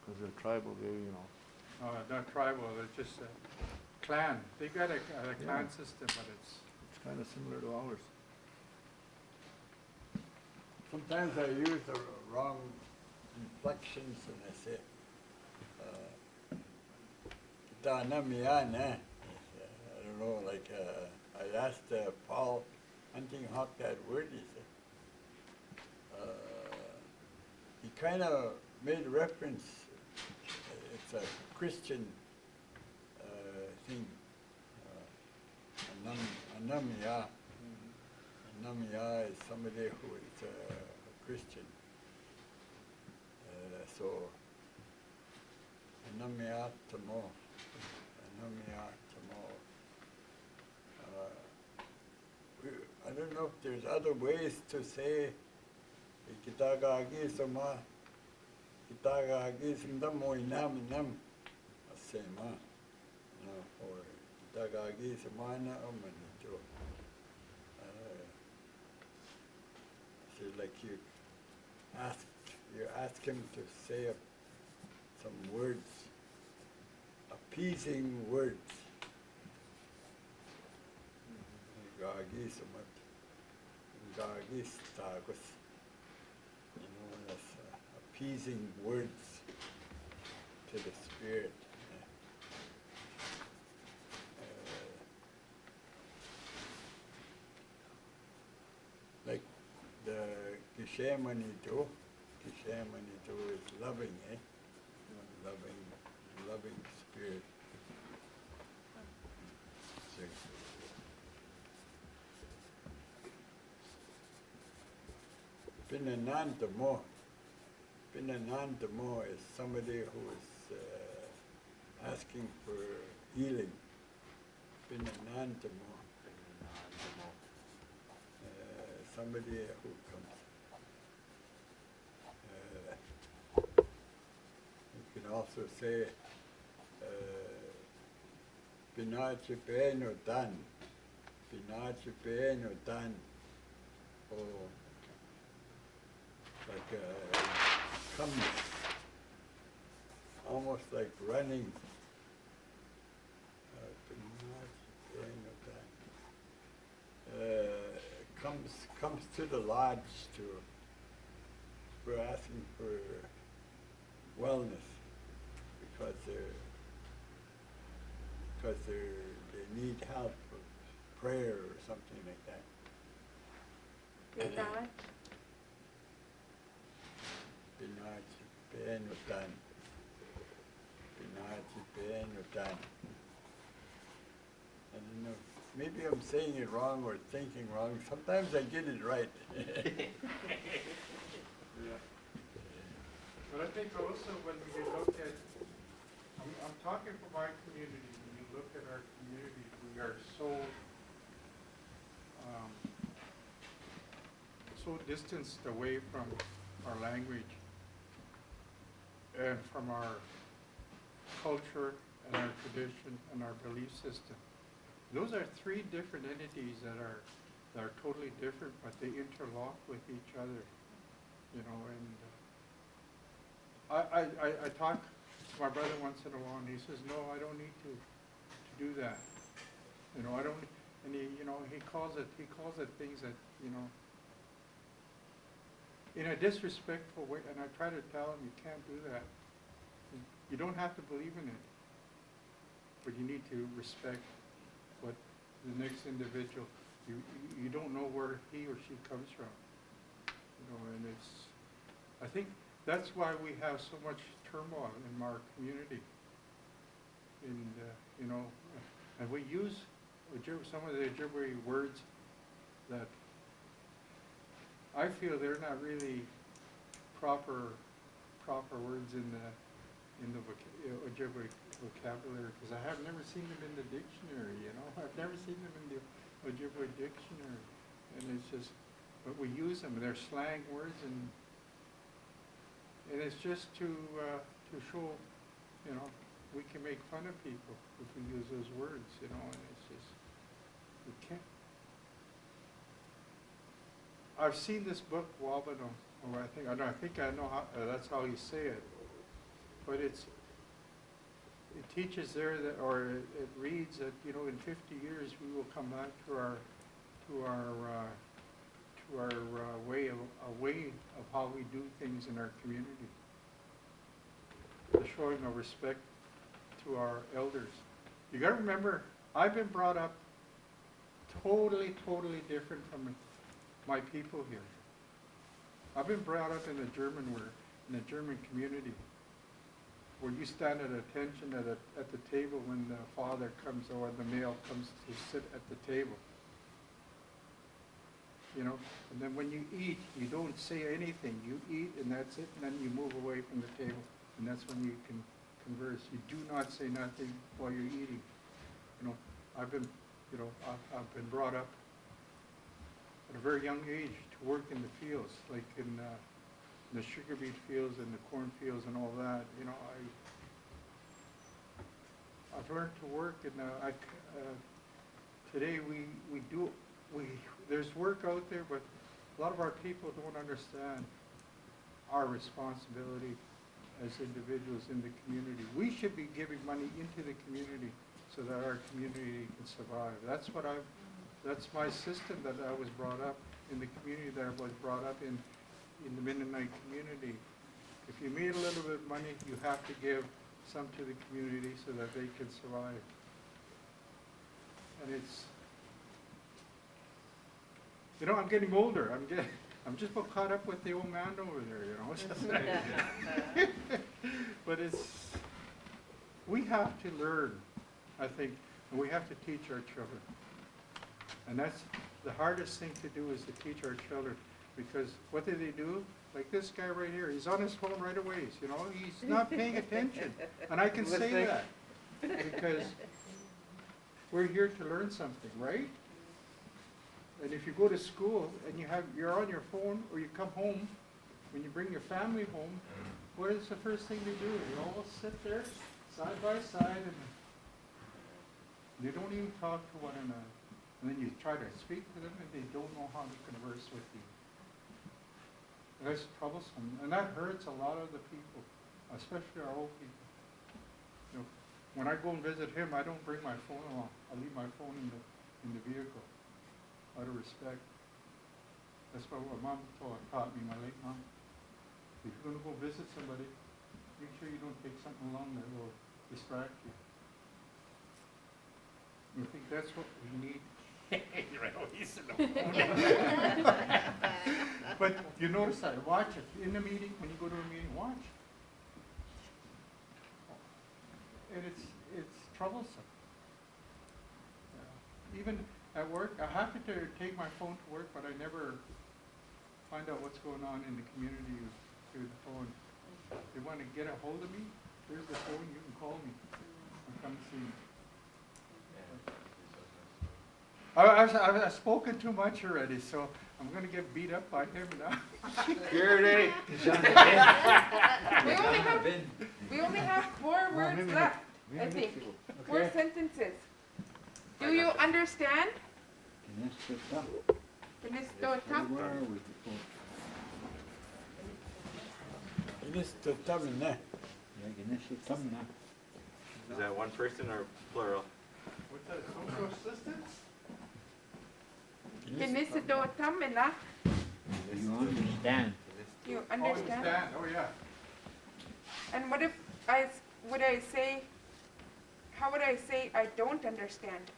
[SPEAKER 4] Because they're tribal,
[SPEAKER 10] Not tribal, it's just a clan. They got a clan
[SPEAKER 4] Yeah.
[SPEAKER 10] system, but it's,
[SPEAKER 4] it's kind of similar to ours.
[SPEAKER 7] Sometimes I use the wrong inflections and I say, Danamiyana. I don't know, like I asked Paul Huntinghawk that word, he said. He kind of made reference, it's a Christian thing, Anamiya. Anamiya is somebody who is a Christian. So, Anamiya Tamo. Anamiya Tamo. I don't know if there's other ways to say Kitagagi Sama. Kitagagi Sindamo Inam Inam. Sema. Or Kitagagi Samana Omanicho. So like you ask him to say some words, appeasing words. Gagis tagos. That's appeasing words to the spirit. Kishamanito. Kishamanito is loving, eh? Loving spirit. So, Pinanantamo. Pinanantamo is somebody who is asking for healing. Pinanantamo. Somebody who comes. You can also say Pinachipeno Dan. Pinachipeno Dan. Or like comes almost like running. Pinachipeno Dan. Comes to the lodge for asking for wellness because they need help or prayer or something like that. Pinachipenutan. Pinachipenutan. I don't know. Maybe I'm saying it wrong or thinking wrong. Sometimes I get it right.
[SPEAKER 10] Yeah. But I think also when we look at, I'm talking for my community, when you look at our community, we are so distanced away from our language and from our culture and our tradition and our belief system. Those are three different entities that are totally different, but they interlock with each other, you know. And I talk to my brother once in a while, and he says, "No, I don't need to do that. You know, I don't." And he calls it things that, you know, in a disrespectful way. And I try to tell him, you can't do that. You don't have to believe in it, but you need to respect what the next individual, you don't know where he or she comes from, you know. And I think that's why we have so much turmoil in our community, and you know, and we use some of the Ojibway words that I feel they're not really proper words in the Ojibway vocabulary, because I have never seen them in the dictionary, you know. I've never seen them in the Ojibway dictionary, and it's just, but we use them. They're slang words, and it's just to show, you know, we can make fun of people if we use those words, you know. And it's just, we can't. I've seen this book, Wabano, or I think I know how, that's how you say it, but it teaches there that, or it reads that, you know, in 50 years we will come back to our way of how we do things in our community, the showing of respect to our elders. You got to remember, I've been brought up totally different from my people here. I've been brought up in the German community, where you stand at attention at the table when the father comes or the male comes to sit at the table. You know, and then when you eat, you don't say anything. You eat and that's it, and then you move away from the table, and that's when you can converse. You do not say nothing while you're eating. You know, I've been brought up at a very young age to work in the fields, like in the sugar beet fields and the corn fields and all that. You know, I've learned to work, and today there's work out there, but a lot of our people don't understand our responsibility as individuals in the community. We should be giving money into the community so that our community can survive. That's my system that I was brought up in, the community that I was brought up in the Mennonite community. If you made a little bit of money, you have to give some to the community so that they can survive. And it's, you know, I'm getting older. I'm just about caught up with the old man over there, you know. But we have to learn, I think, and we have to teach our children. And that's the hardest thing to do, is to teach our children, because what do they do? Like this guy right here, he's on his phone right away, you know, he's not paying attention. And I can say that, because we're here to learn something, right? And if you go to school and you're on your phone, or you come home, when you bring your family home, what is the first thing they do? They all sit there side by side, and they don't even talk to one another. And then you try to speak to them, and they don't know how to converse with you. And that's troublesome, and that hurts a lot of the people, especially our old people. You know, when I go and visit him, I don't bring my phone along. I leave my phone in the vehicle, out of respect. That's what my mom taught me, my late mom. If you're going to go visit somebody, make sure you don't take something along that will distract you. I think that's what we need. You're always in the phone. But you notice that, watch it. In the meeting, when you go to a meeting, watch. And it's troublesome. Even at work, I happen to take my phone to work, but I never find out what's going on in the community through the phone. If they want to get a hold of me, there's the phone, you can call me or come see me. I've spoken too much already, so I'm going to get beat up by him now.
[SPEAKER 2] We only have 4 words left, I think. 4 sentences. Do you understand?
[SPEAKER 9] Is that one person or plural?
[SPEAKER 10] What's that, social assistance?
[SPEAKER 6] You understand.
[SPEAKER 2] You understand?
[SPEAKER 10] Oh, yeah.
[SPEAKER 2] And what if how would I say I don't understand?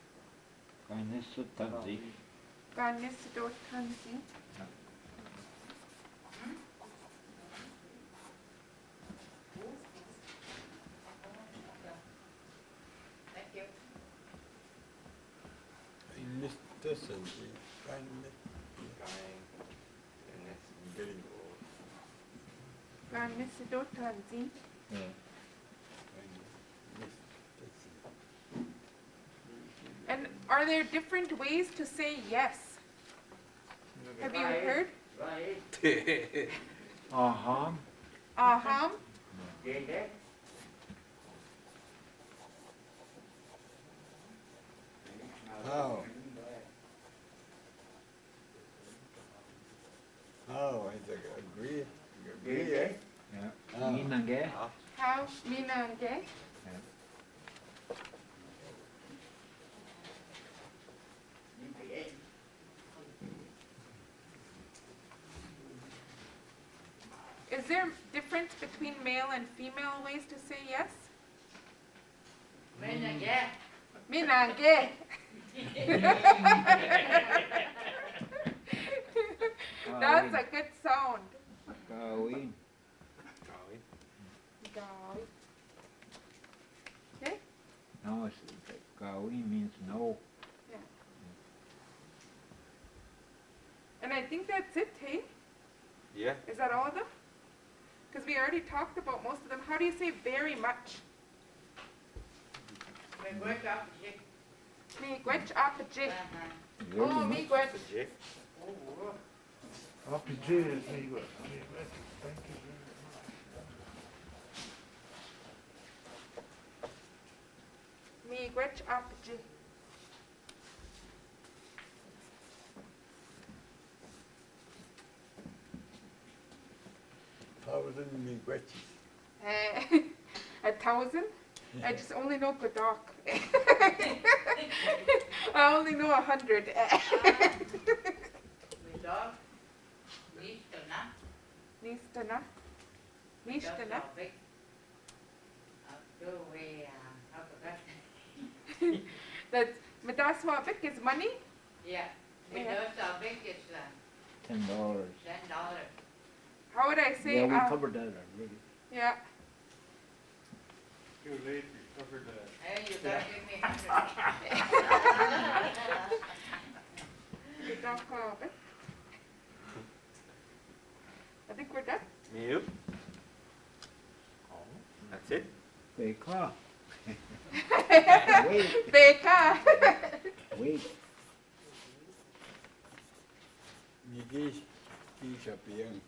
[SPEAKER 2] And are there different ways to say yes? Have you heard?
[SPEAKER 6] Aham.
[SPEAKER 2] Aham.
[SPEAKER 1] Oh. Oh, I agree. Agree, eh?
[SPEAKER 6] Yeah. Minange.
[SPEAKER 2] How? Minange? Is there difference between male and female ways to say yes? Minange. Minange. That's a good sound.
[SPEAKER 6] Gawin.
[SPEAKER 2] Gawi. Okay?
[SPEAKER 6] No, Gawin means no.
[SPEAKER 2] Yeah. And I think that's it, hey?
[SPEAKER 9] Yeah.
[SPEAKER 2] Is that all of them? Because we already talked about most of them. How do you say very much? Me gwetch apajik. Oh, me gwetch.
[SPEAKER 4] RPG is me good. Thank you very much.
[SPEAKER 2] Me gwetch apajik.
[SPEAKER 1] Thousand miigwetchis.
[SPEAKER 2] 1,000? I just only know Godok. I only know 100. Nistana. Nistana. That's Medaswabik is money?
[SPEAKER 11] Yeah.
[SPEAKER 2] Yeah.
[SPEAKER 11] Medaswabik is
[SPEAKER 6] $10.
[SPEAKER 11] $10.
[SPEAKER 2] How would I say?
[SPEAKER 8] Yeah, we covered that already.
[SPEAKER 2] Yeah.
[SPEAKER 10] Too late, we covered that.
[SPEAKER 11] Hey, you better give me 100.
[SPEAKER 2] Good job, Carl. I think we're done.
[SPEAKER 9] Yep. That's it.
[SPEAKER 6] Beka.
[SPEAKER 2] Beka.
[SPEAKER 6] Wait.
[SPEAKER 7] Migi kishapiang.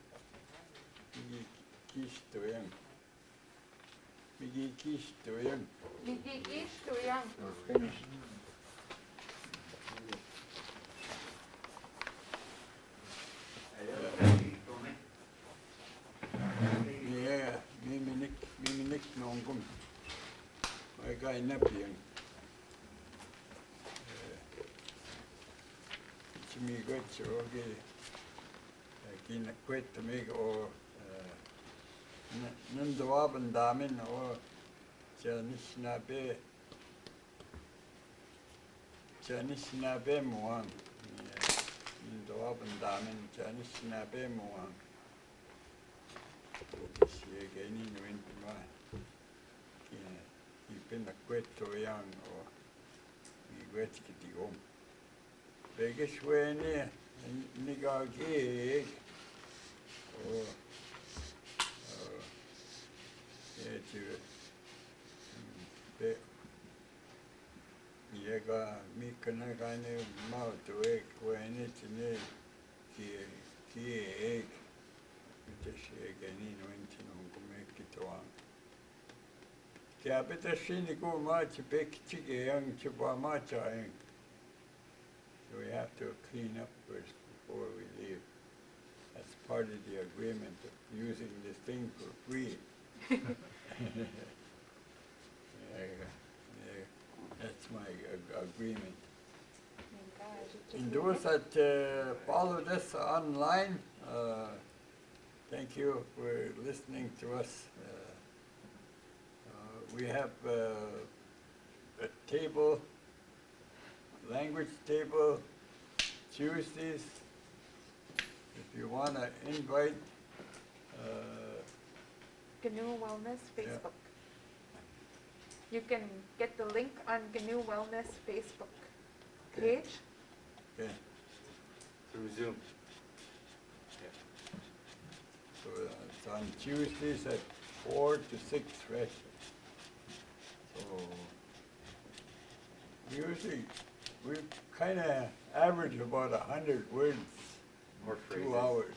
[SPEAKER 7] Migi kistoyang. Migi kistoyang.
[SPEAKER 2] Ligigish to young.
[SPEAKER 6] Finished.
[SPEAKER 7] Yeah, miminik nongkum. May kay napiang. Chimigot choge. Kinakwet mig o nandawaban damin o Chanishnabe muang. Nandawaban damin Chanishnabe muang. Siya gani nuin pima. Ipin akwet toyang o igwet kitigom. Begeshweni nigagi o Yega mikana kane mau tuek kweni tine ki egg. Biteshe gani nuenti nungume kitwang. Kya biteshini ko ma chipek chige yang chipa ma chayeng. So we have to clean up first before we leave. That's part of the agreement of using this thing for free. That's my agreement. And those that follow this online, thank you for listening to us. We have a table, language table, Tuesdays. If you want to invite
[SPEAKER 2] GNU Wellness Facebook. You can get the link on GNU Wellness Facebook page.
[SPEAKER 7] Okay.
[SPEAKER 9] Through Zoom.
[SPEAKER 7] So it's on Tuesdays at 4 to 6, right? So usually we kind of average about 100 words,
[SPEAKER 9] More phrases.
[SPEAKER 7] 2 hours.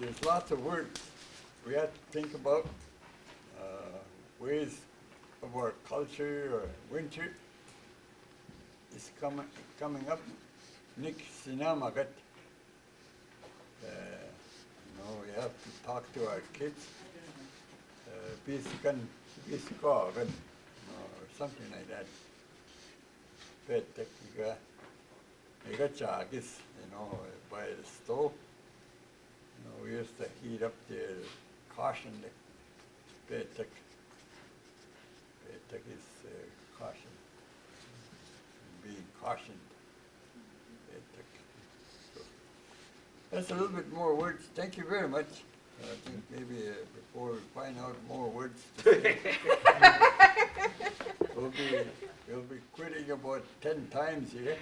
[SPEAKER 7] There's lots of words we have to think about, ways of our culture or winter is coming up. Nick Sinamagat. We have to talk to our kids. Bisikan, Bisikogan, or something like that. They got chagis, by the stove. We used to heat up the caution, the Betek. Betek is caution, being cautioned. Betek. So that's a little bit more words. Thank you very much. I think maybe before we find out more words, to say, we'll be quitting about 10 times here.